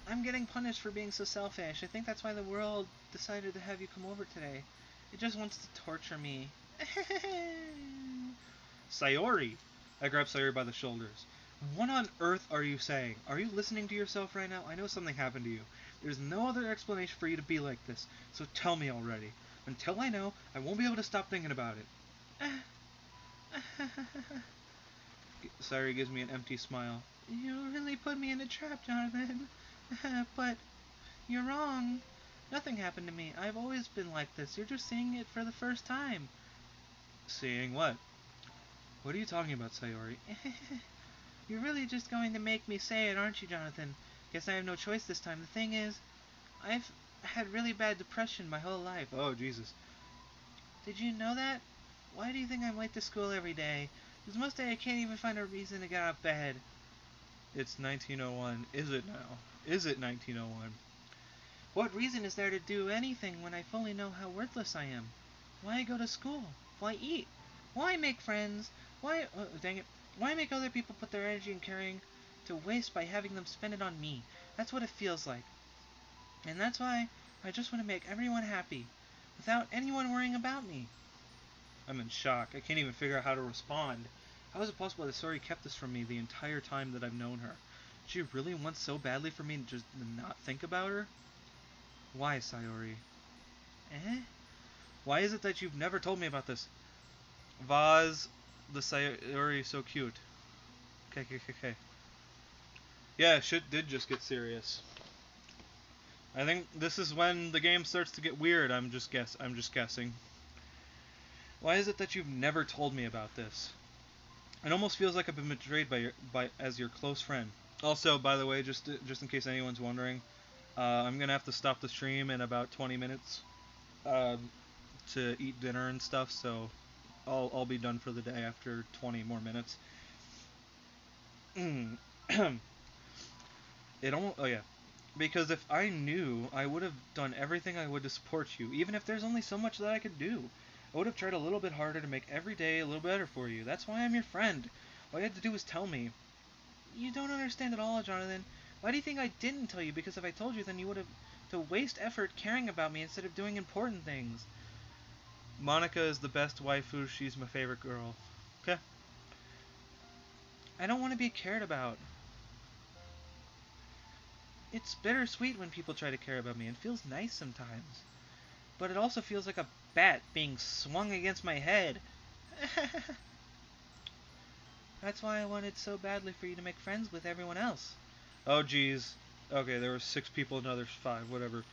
I'm getting punished for being so selfish. I think that's why the world decided to have you come over today. It just wants to torture me. Sayori! I grab Sayori by the shoulders. What on earth are you saying? Are you listening to yourself right now? I know something happened to you. There's no other explanation for you to be like this, so tell me already. Until I know, I won't be able to stop thinking about it. Sayori gives me an empty smile. You really put me in a trap, Jonathan. But you're wrong. Nothing happened to me. I've always been like this. You're just seeing it for the first time. Seeing what? What are you talking about, Sayori? You're really just going to make me say it, aren't you, Jonathan? Guess I have no choice this time. The thing is, I've had really bad depression my whole life. Oh, Jesus. Did you know that? Why do you think I'm late to school every day? Because most days I can't even find a reason to get out of bed. It's 1901. Is it now? Is it 1901? What reason is there to do anything when I fully know how worthless I am? Why go to school? Why eat? Why make friends? Why, dang it, why make other people put their energy and caring to waste by having them spend it on me? That's what it feels like. And that's why I just want to make everyone happy, without anyone worrying about me. I'm in shock. I can't even figure out how to respond. How is it possible that Sayori kept this from me the entire time that I've known her? Did she really want so badly for me to just not think about her? Why, Sayori? Eh? Why is it that you've never told me about this? Vaz, the Sayori is so cute. Okay. Yeah, shit did just get serious. I think this is when the game starts to get weird. I'm just guessing. Why is it that you've never told me about this? It almost feels like I've been betrayed as your close friend. Also, by the way, just in case anyone's wondering, I'm gonna have to stop the stream in about 20 minutes to eat dinner and stuff. So I'll be done for the day after 20 more minutes. Oh yeah. Because if I knew, I would have done everything I would to support you, even if there's only so much that I could do. I would have tried a little bit harder to make every day a little better for you. That's why I'm your friend. All you had to do was tell me. You don't understand at all, Jonathan. Why do you think I didn't tell you? Because if I told you, then you would have to waste effort caring about me instead of doing important things. Monica is the best waifu. She's my favorite girl. Okay. I don't want to be cared about. It's bittersweet when people try to care about me. It feels nice sometimes. But it also feels like a bat being swung against my head. That's why I wanted so badly for you to make friends with everyone else. Oh geez. Okay, there were 6 people, now there's 5, whatever.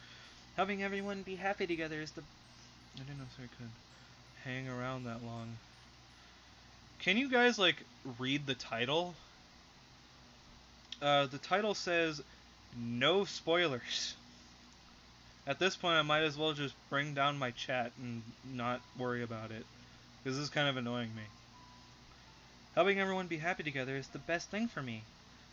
Having everyone be happy together is the... I didn't know if I could hang around that long. Can you guys, like, read the title? The title says, no spoilers. At this point, I might as well just bring down my chat and not worry about it. Because this is kind of annoying me. Helping everyone be happy together is the best thing for me.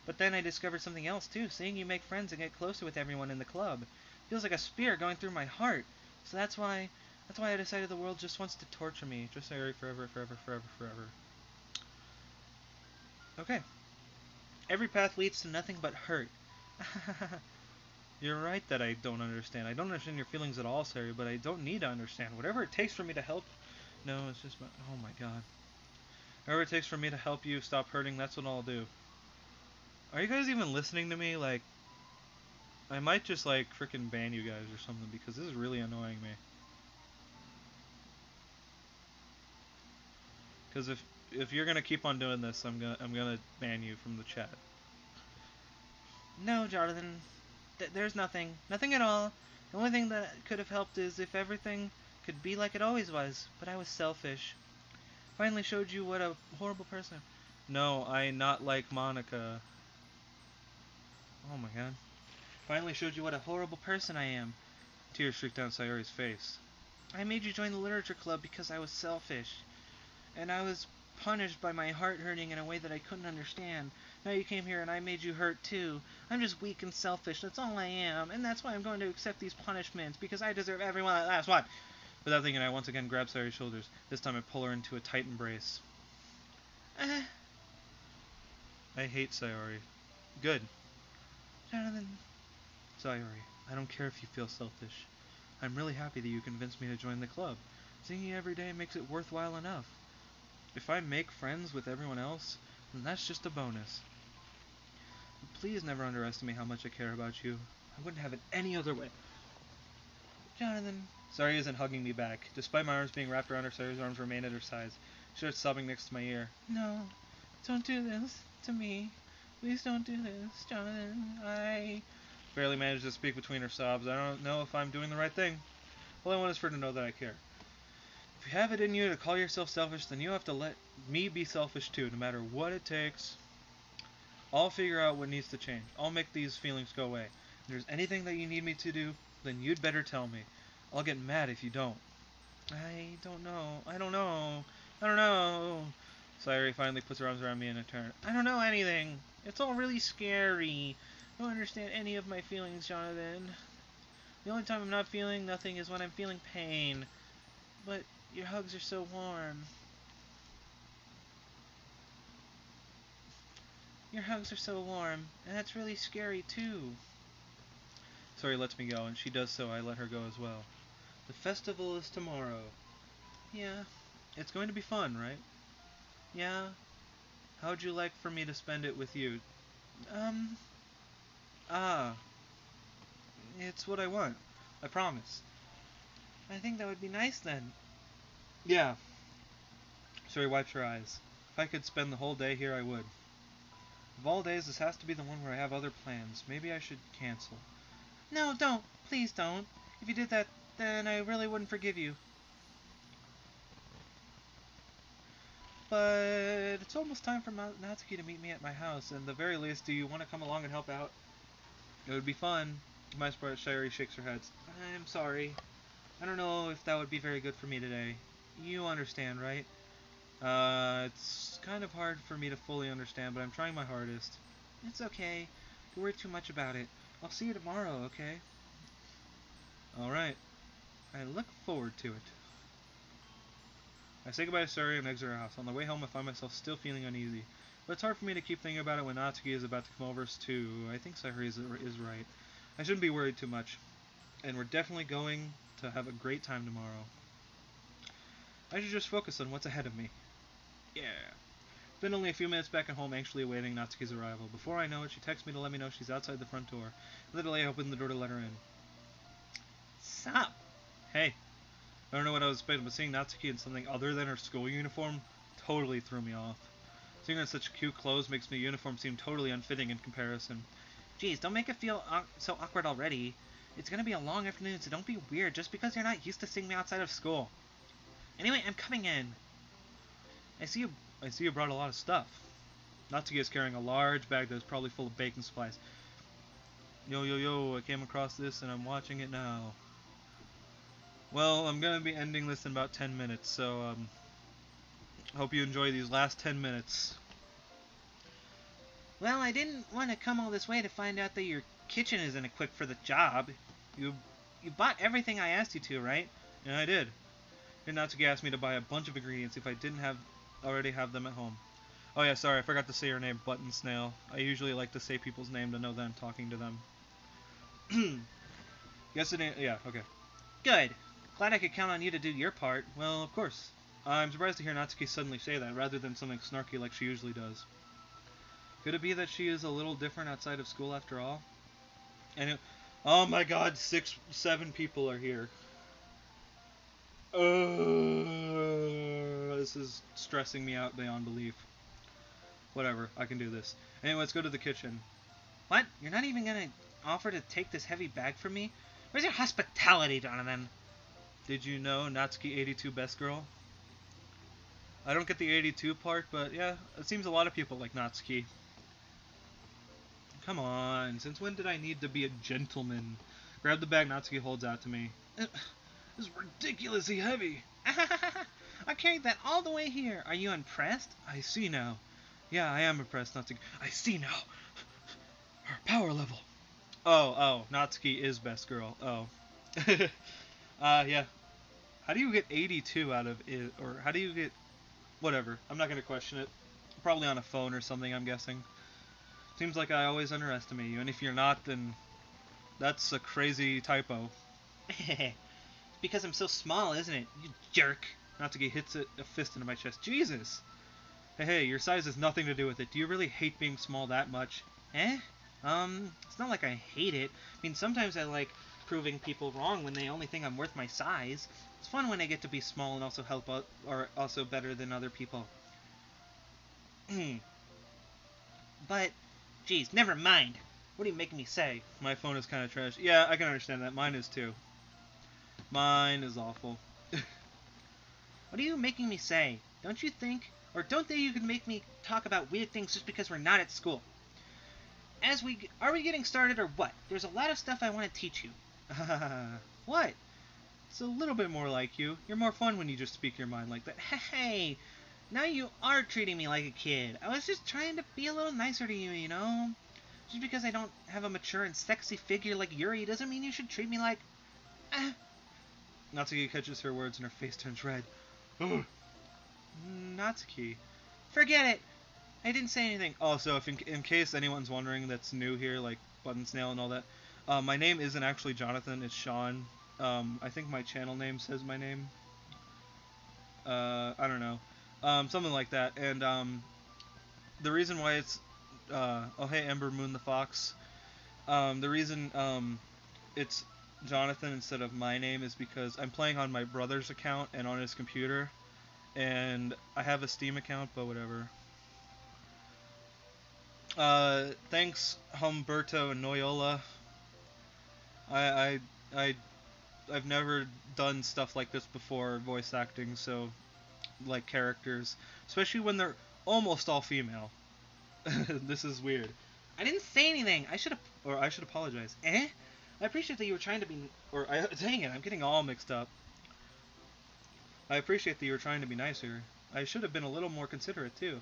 But then I discovered something else too. Seeing you make friends and get closer with everyone in the club feels like a spear going through my heart. So that's why I decided the world just wants to torture me. Just say forever. Okay. Every path leads to nothing but hurt. You're right that I don't understand. I don't understand your feelings at all, Sari, but I don't need to understand. Whatever it takes for me to help... No, it's just my... Oh my god. Whatever it takes for me to help you stop hurting, that's what I'll do. Are you guys even listening to me? Like, I might just, like, frickin' ban you guys or something, because this is really annoying me. Because if you're gonna keep on doing this, I'm gonna ban you from the chat. No, Jonathan. There's nothing. Nothing at all. The only thing that could have helped is if everything could be like it always was. But I was selfish. Finally showed you what a horrible person. No, I not like Monica. Oh my god. Finally showed you what a horrible person I am. Tears streaked down Sayori's face. I made you join the literature club because I was selfish. And I was punished by my heart hurting in a way that I couldn't understand. Now you came here and I made you hurt too. I'm just weak and selfish, that's all I am. And that's why I'm going to accept these punishments, because I deserve every last one. Without thinking, I once again grabbed Sayori's shoulders. This time I pull her into a tight embrace. I hate Sayori. Good. Jonathan. Sayori, I don't care if you feel selfish. I'm really happy that you convinced me to join the club. Seeing you every day makes it worthwhile enough. If I make friends with everyone else, then that's just a bonus. Please never underestimate how much I care about you. I wouldn't have it any other way. Jonathan. Sayori isn't hugging me back. Despite my arms being wrapped around her, Sayori's arms remain at her sides. She starts sobbing next to my ear. No, don't do this to me. Please don't do this, Jonathan. I barely manage to speak between her sobs. I don't know if I'm doing the right thing. All I want is for her to know that I care. If you have it in you to call yourself selfish, then you have to let me be selfish too, no matter what it takes. I'll figure out what needs to change. I'll make these feelings go away. If there's anything that you need me to do, then you'd better tell me. I'll get mad if you don't. I don't know. Sayori finally puts her arms around me in a turn. I don't know anything. It's all really scary. I don't understand any of my feelings, Jonathan. The only time I'm not feeling nothing is when I'm feeling pain. But your hugs are so warm. Your hugs are so warm, and that's really scary too. Sori lets me go, and she does so. I let her go as well. The festival is tomorrow. Yeah. It's going to be fun, right? Yeah. How would you like for me to spend it with you? Ah. It's what I want. I promise. I think that would be nice then. Yeah. Sori wipes her eyes. If I could spend the whole day here, I would. Of all days, this has to be the one where I have other plans. Maybe I should cancel. No, don't. Please don't. If you did that, then I really wouldn't forgive you. But it's almost time for Natsuki to meet me at my house, and at the very least, do you want to come along and help out? It would be fun. My surprise, Sherry shakes her head. I'm sorry. I don't know if that would be very good for me today. You understand, right? It's kind of hard for me to fully understand, but I'm trying my hardest. It's okay. Don't worry too much about it. I'll see you tomorrow, okay? Alright. I look forward to it. I say goodbye to Suri and exit our house. On the way home, I find myself still feeling uneasy. But it's hard for me to keep thinking about it when Natsuki is about to come over too. I think Sayuri is right. I shouldn't be worried too much. And we're definitely going to have a great time tomorrow. I should just focus on what's ahead of me. Yeah. It's been only a few minutes back at home, anxiously awaiting Natsuki's arrival. Before I know it, she texts me to let me know she's outside the front door. Literally, I open the door to let her in. Sup? Hey. I don't know what I was expecting, but seeing Natsuki in something other than her school uniform totally threw me off. Seeing her in such cute clothes makes my uniform seem totally unfitting in comparison. Jeez, don't make it feel so awkward already. It's gonna be a long afternoon, so don't be weird just because you're not used to seeing me outside of school. Anyway, I'm coming in. I see you brought a lot of stuff. Natsuki is carrying a large bag that is probably full of baking supplies. Yo, I came across this and I'm watching it now. Well, I'm going to be ending this in about 10 minutes, so hope you enjoy these last 10 minutes. Well, I didn't want to come all this way to find out that your kitchen isn't equipped for the job. You bought everything I asked you to, right? Yeah, I did. And Natsuki asked me to buy a bunch of ingredients if I didn't already have them at home. Oh yeah, sorry, I forgot to say your name, Button Snail. I usually like to say people's name to know that I'm talking to them. Yes, it ain't. Yeah, okay. Good. Glad I could count on you to do your part. Well, of course. I'm surprised to hear Natsuki suddenly say that, rather than something snarky like she usually does. Could it be that she is a little different outside of school after all? Oh my god, 7 people are here. This is stressing me out beyond belief. Whatever, I can do this. Anyway, let's go to the kitchen. What? You're not even gonna offer to take this heavy bag from me? Where's your hospitality, Donovan? Did you know Natsuki 82 best girl? I don't get the 82 part, but yeah, it seems a lot of people like Natsuki. Come on, since when did I need to be a gentleman? Grab the bag Natsuki holds out to me. This is ridiculously heavy. I carried that all the way here. Are you impressed? I see now. Yeah, I am impressed, Natsuki. I see now. Her power level. Oh, Natsuki is best girl. Oh. Yeah. How do you get 82 out of it? Or how do you get... Whatever. I'm not going to question it. Probably on a phone or something, I'm guessing. Seems like I always underestimate you, and if you're not, then that's a crazy typo. It's because I'm so small, isn't it? You jerk. Natsuki hits a fist into my chest. Jesus! Hey, your size has nothing to do with it. Do you really hate being small that much? It's not like I hate it. I mean, sometimes I like proving people wrong when they only think I'm worth my size. It's fun when I get to be small and also help out, or also better than other people. But, geez, never mind. What are you making me say? My phone is kind of trash. Yeah, I can understand that. Mine is too. Mine is awful. What are you making me say? Don't you think, or don't think you can make me talk about weird things just because we're not at school? Are we getting started or what? There's a lot of stuff I want to teach you. What? It's a little bit more like you. You're more fun when you just speak your mind like that. Hey, now you are treating me like a kid. I was just trying to be a little nicer to you, you know? Just because I don't have a mature and sexy figure like Yuri doesn't mean you should treat me like... Natsuki catches her words and her face turns red. Natsuki. Forget it. I didn't say anything. Also, if in case anyone's wondering that's new here, like Button Snail and all that, My name isn't actually Jonathan, it's Sean. I think my channel name says my name. I don't know. Something like that. And the reason why it's oh hey Ember Moon the Fox. The reason it's Jonathan instead of my name is because I'm playing on my brother's account and on his computer, and I have a Steam account, but whatever. Thanks Humberto and Noyola. I I've never done stuff like this before, voice acting, so like characters, especially when they're almost all female. This is weird. I didn't say anything. I should apologize. I appreciate that you were trying to be. Dang it, I'm getting all mixed up. I appreciate that you were trying to be nicer. I should have been a little more considerate too.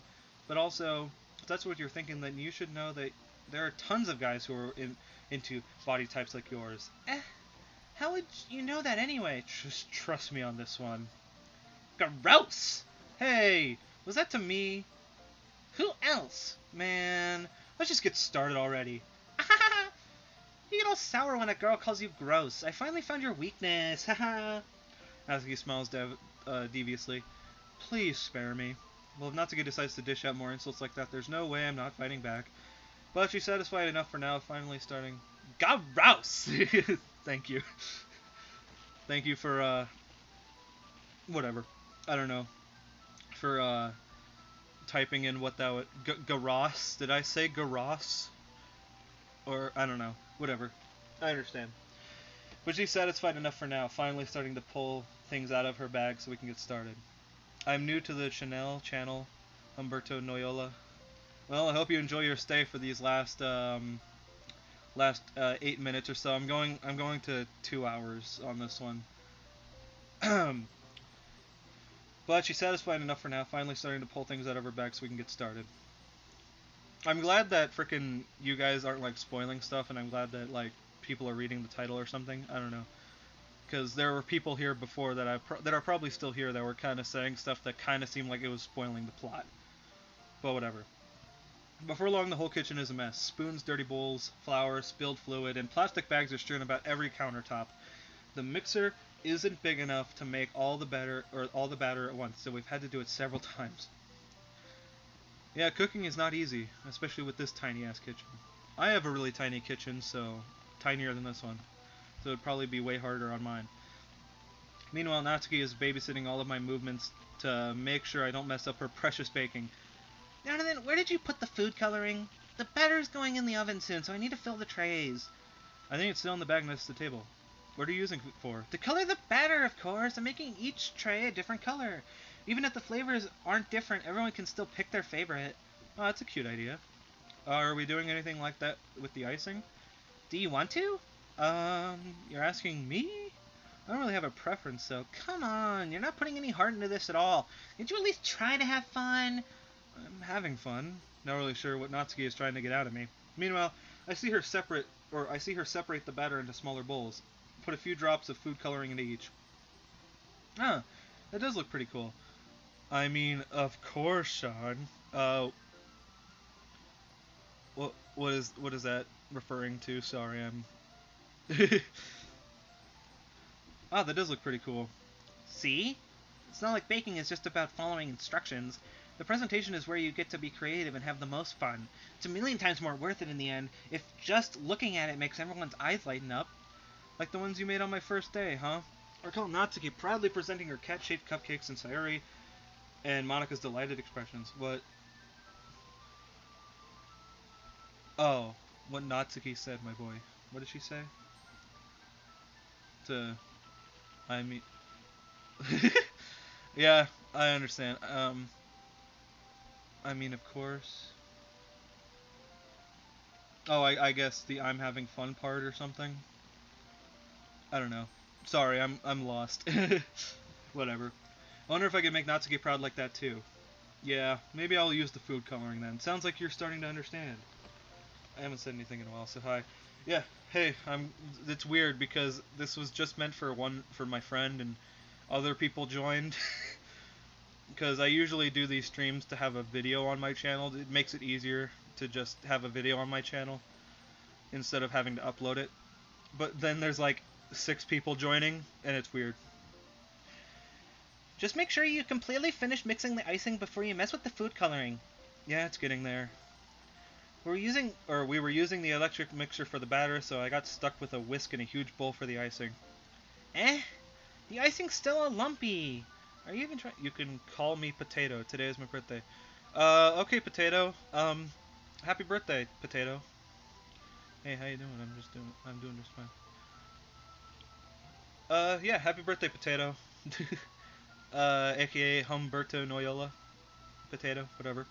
But also, if that's what you're thinking, then you should know that there are tons of guys who are into body types like yours. How would you know that anyway? Just trust me on this one. Gross! Hey, was that to me? Who else? Man, let's just get started already. You get all sour when a girl calls you gross. I finally found your weakness. Haha. Natsuki smiles deviously. Please spare me. Well, if Natsuki decides to dish out more insults like that, there's no way I'm not fighting back. But she's satisfied enough for now, finally starting. Gross! Thank you. Thank you for, whatever. I don't know. For, typing in what that would... Garos? Did I say Garos? Or, I don't know. Whatever. I understand. But she's satisfied enough for now, finally starting to pull things out of her bag so we can get started. I'm new to the Chanel channel, Humberto Noyola. Well, I hope you enjoy your stay for these last 8 minutes or so. I'm going to 2 hours on this one. But she's satisfied enough for now, finally starting to pull things out of her bag so we can get started. I'm glad that frickin' you guys aren't like spoiling stuff, and I'm glad that like people are reading the title or something. I don't know, because there were people here before that are probably still here that were kind of saying stuff that kind of seemed like it was spoiling the plot. But whatever. Before long, the whole kitchen is a mess. Spoons, dirty bowls, flour, spilled fluid, and plastic bags are strewn about every countertop. The mixer isn't big enough to make all the batter at once, so we've had to do it several times. Yeah, cooking is not easy, especially with this tiny-ass kitchen. I have a really tiny kitchen, so tinier than this one, so it'd probably be way harder on mine. Meanwhile, Natsuki is babysitting all of my movements to make sure I don't mess up her precious baking. Jonathan, where did you put the food coloring? The batter's going in the oven soon, so I need to fill the trays. I think it's still in the bag next to the table. What are you using it for? To color the batter, of course. I'm making each tray a different color. Even if the flavors aren't different, everyone can still pick their favorite. Oh, that's a cute idea. Are we doing anything like that with the icing? Do you want to? You're asking me? I don't really have a preference, so come on, you're not putting any heart into this at all. Did you at least try to have fun? I'm having fun. Not really sure what Natsuki is trying to get out of me. Meanwhile, I see her separate the batter into smaller bowls. Put a few drops of food coloring into each. Ah, that does look pretty cool. I mean, of course, Sean. What is that referring to? Sorry, I'm. Ah, that does look pretty cool. See? It's not like baking is just about following instructions. The presentation is where you get to be creative and have the most fun. It's a million times more worth it in the end if just looking at it makes everyone's eyes lighten up. Like the ones you made on my first day, huh? Recall Natsuki proudly presenting her cat-shaped cupcakes and Sayori and Monika's delighted expressions. What? Oh, what Natsuki said, my boy. What did she say? I mean... Yeah, I understand. I mean, of course. Oh, I guess the I'm having fun part or something. I don't know. Sorry, I'm lost. Whatever. I wonder if I could make Natsuki proud like that too. Yeah, maybe I'll use the food coloring then. Sounds like you're starting to understand. I haven't said anything in a while, so hi. Yeah, hey, it's weird because this was just meant for my friend, and other people joined. Because I usually do these streams to have a video on my channel. It makes it easier to just have a video on my channel instead of having to upload it. but then there's like 6 people joining, and it's weird. Just make sure you completely finish mixing the icing before you mess with the food coloring. Yeah, it's getting there. We were using the electric mixer for the batter, so I got stuck with a whisk and a huge bowl for the icing. The icing's still a lumpy. Are you even trying? You can call me Potato. Today is my birthday. Okay, Potato. Happy birthday, Potato. Hey, how you doing? I'm doing just fine. Yeah, happy birthday, Potato. AKA Humberto Noyola. Potato, whatever.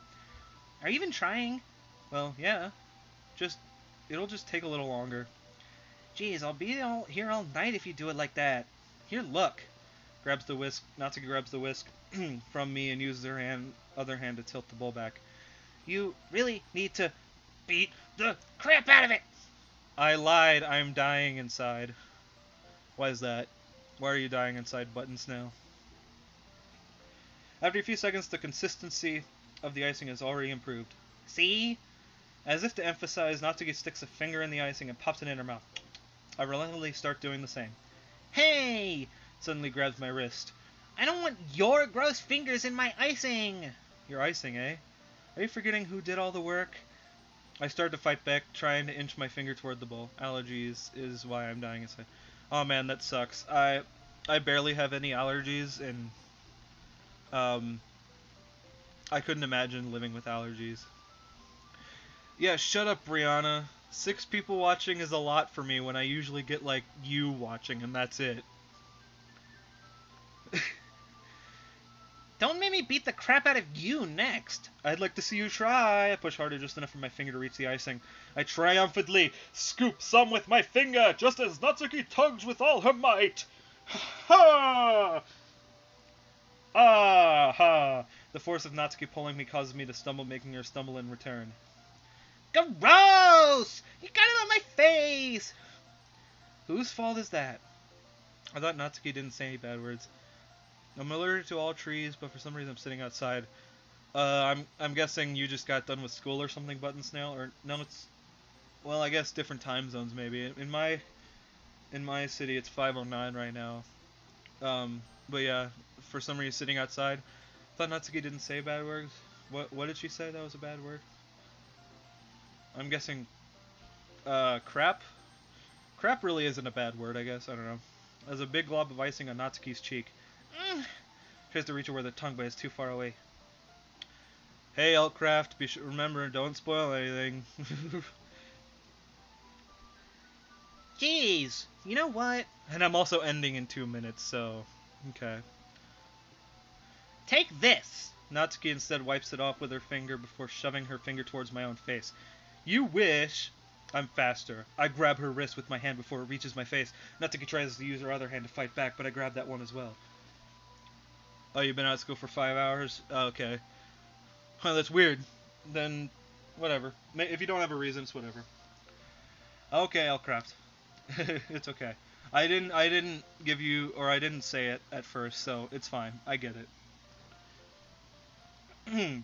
Are you even trying? Well, yeah. It'll just take a little longer. Jeez, I'll be here all night if you do it like that. Here, look. Grabs the whisk. Natsuki grabs the whisk from me and uses her other hand to tilt the bowl back. You really need to beat the crap out of it. I lied. I'm dying inside. Why is that? Why are you dying inside, Button Snail? After a few seconds, the consistency of the icing has already improved. See? As if to emphasize, Natsuki sticks a finger in the icing and pops it in her mouth. I reluctantly start doing the same. Hey! Suddenly grabs my wrist. I don't want your gross fingers in my icing! Your icing, eh? Are you forgetting who did all the work? I start to fight back, trying to inch my finger toward the bowl. Allergies is why I'm dying inside. Oh man, that sucks. I barely have any allergies, and I couldn't imagine living with allergies. Yeah, shut up, Brianna. 6 people watching is a lot for me when I usually get like you watching, and that's it. Don't make me beat the crap out of you next. I'd like to see you try. I push harder just enough for my finger to reach the icing. I triumphantly scoop some with my finger, just as Natsuki tugs with all her might. Ha! Ah ha! The force of Natsuki pulling me causes me to stumble, making her stumble in return. Gross! You got it on my face! Whose fault is that? I thought Natsuki didn't say any bad words. I'm allergic to all trees, but for some reason I'm sitting outside. I'm guessing you just got done with school or something, Button Snail, or no? It's, well, I guess different time zones maybe. In my city, it's 5:09 right now. But yeah, for some reason sitting outside. Thought Natsuki didn't say bad words. What did she say that was a bad word? I'm guessing, crap. Crap really isn't a bad word, I guess. I don't know. There's a big glob of icing on Natsuki's cheek. Tries to reach her with her tongue, but it's too far away. Hey, Elkcraft, remember, don't spoil anything. Jeez, you know what? And I'm also ending in 2 minutes, so okay. Take this. Natsuki instead wipes it off with her finger before shoving her finger towards my own face. You wish. I'm faster. I grab her wrist with my hand before it reaches my face. Natsuki tries to use her other hand to fight back, but I grab that one as well. Oh, you've been out of school for 5 hours? Oh, okay. Well, that's weird. Then, whatever. If you don't have a reason, it's whatever. Okay, Elcraft. It's okay. I didn't give you, or I didn't say it at first, so it's fine. I get it.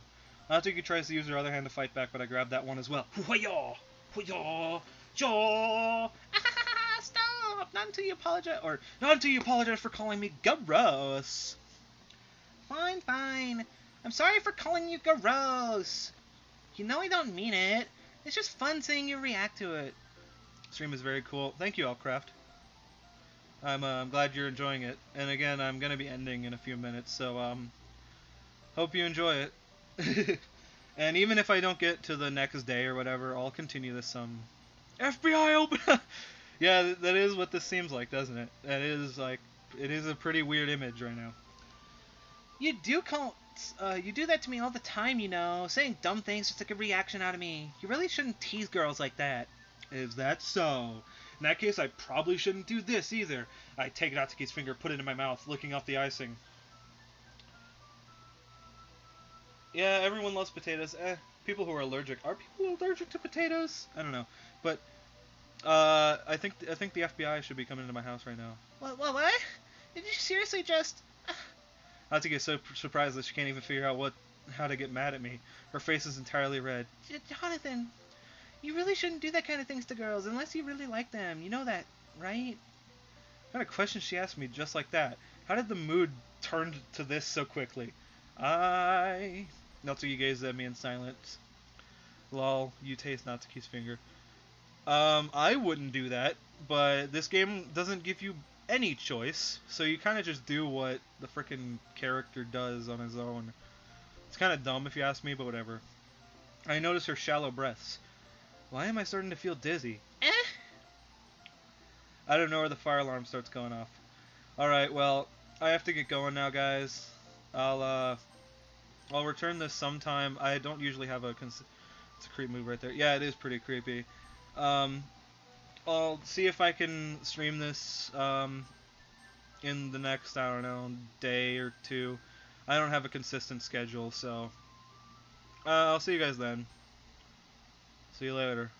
Natsuki tries to use her other hand to fight back, but I grab that one as well. Hoo-ya! Hoo-ya! Jaw! Stop! Not until you apologize, or not until you apologize for calling me gross. Fine, fine. I'm sorry for calling you gross. You know I don't mean it. It's just fun seeing you react to it. Stream is very cool. Thank you, Elcraft. I'm glad you're enjoying it. And again, I'm gonna be ending in a few minutes, so hope you enjoy it. And even if I don't get to the next day or whatever, I'll continue this FBI open. Yeah, that is what this seems like, doesn't it? That is like, it is a pretty weird image right now. You do that to me all the time, you know, saying dumb things just to get a reaction out of me. You really shouldn't tease girls like that. Is that so? In that case, I probably shouldn't do this either. I take Natsuki's finger, put it in my mouth, licking off the icing. Yeah, everyone loves potatoes. People who are allergic. Are people allergic to potatoes? I don't know. But, I think the FBI should be coming into my house right now. What? Did you seriously just... Natsuki is so surprised that she can't even figure out how to get mad at me. Her face is entirely red. Jonathan, you really shouldn't do that kind of things to girls unless you really like them. You know that. Right? What kind of question she asked me just like that? How did the mood turn to this so quickly? Natsuki gazed at me in silence. Lol, you taste Natsuki's finger. I wouldn't do that, but this game doesn't give you any choice, so you kind of just do what the frickin' character does on his own. It's kind of dumb if you ask me, but whatever. I notice her shallow breaths. Why am I starting to feel dizzy? I don't know where the fire alarm starts going off. Alright, well, I have to get going now, guys. I'll return this sometime. I don't usually have a... It's a creep move right there. Yeah, it is pretty creepy. I'll see if I can stream this in the next, I don't know, day or two. I don't have a consistent schedule, so... I'll see you guys then. See you later.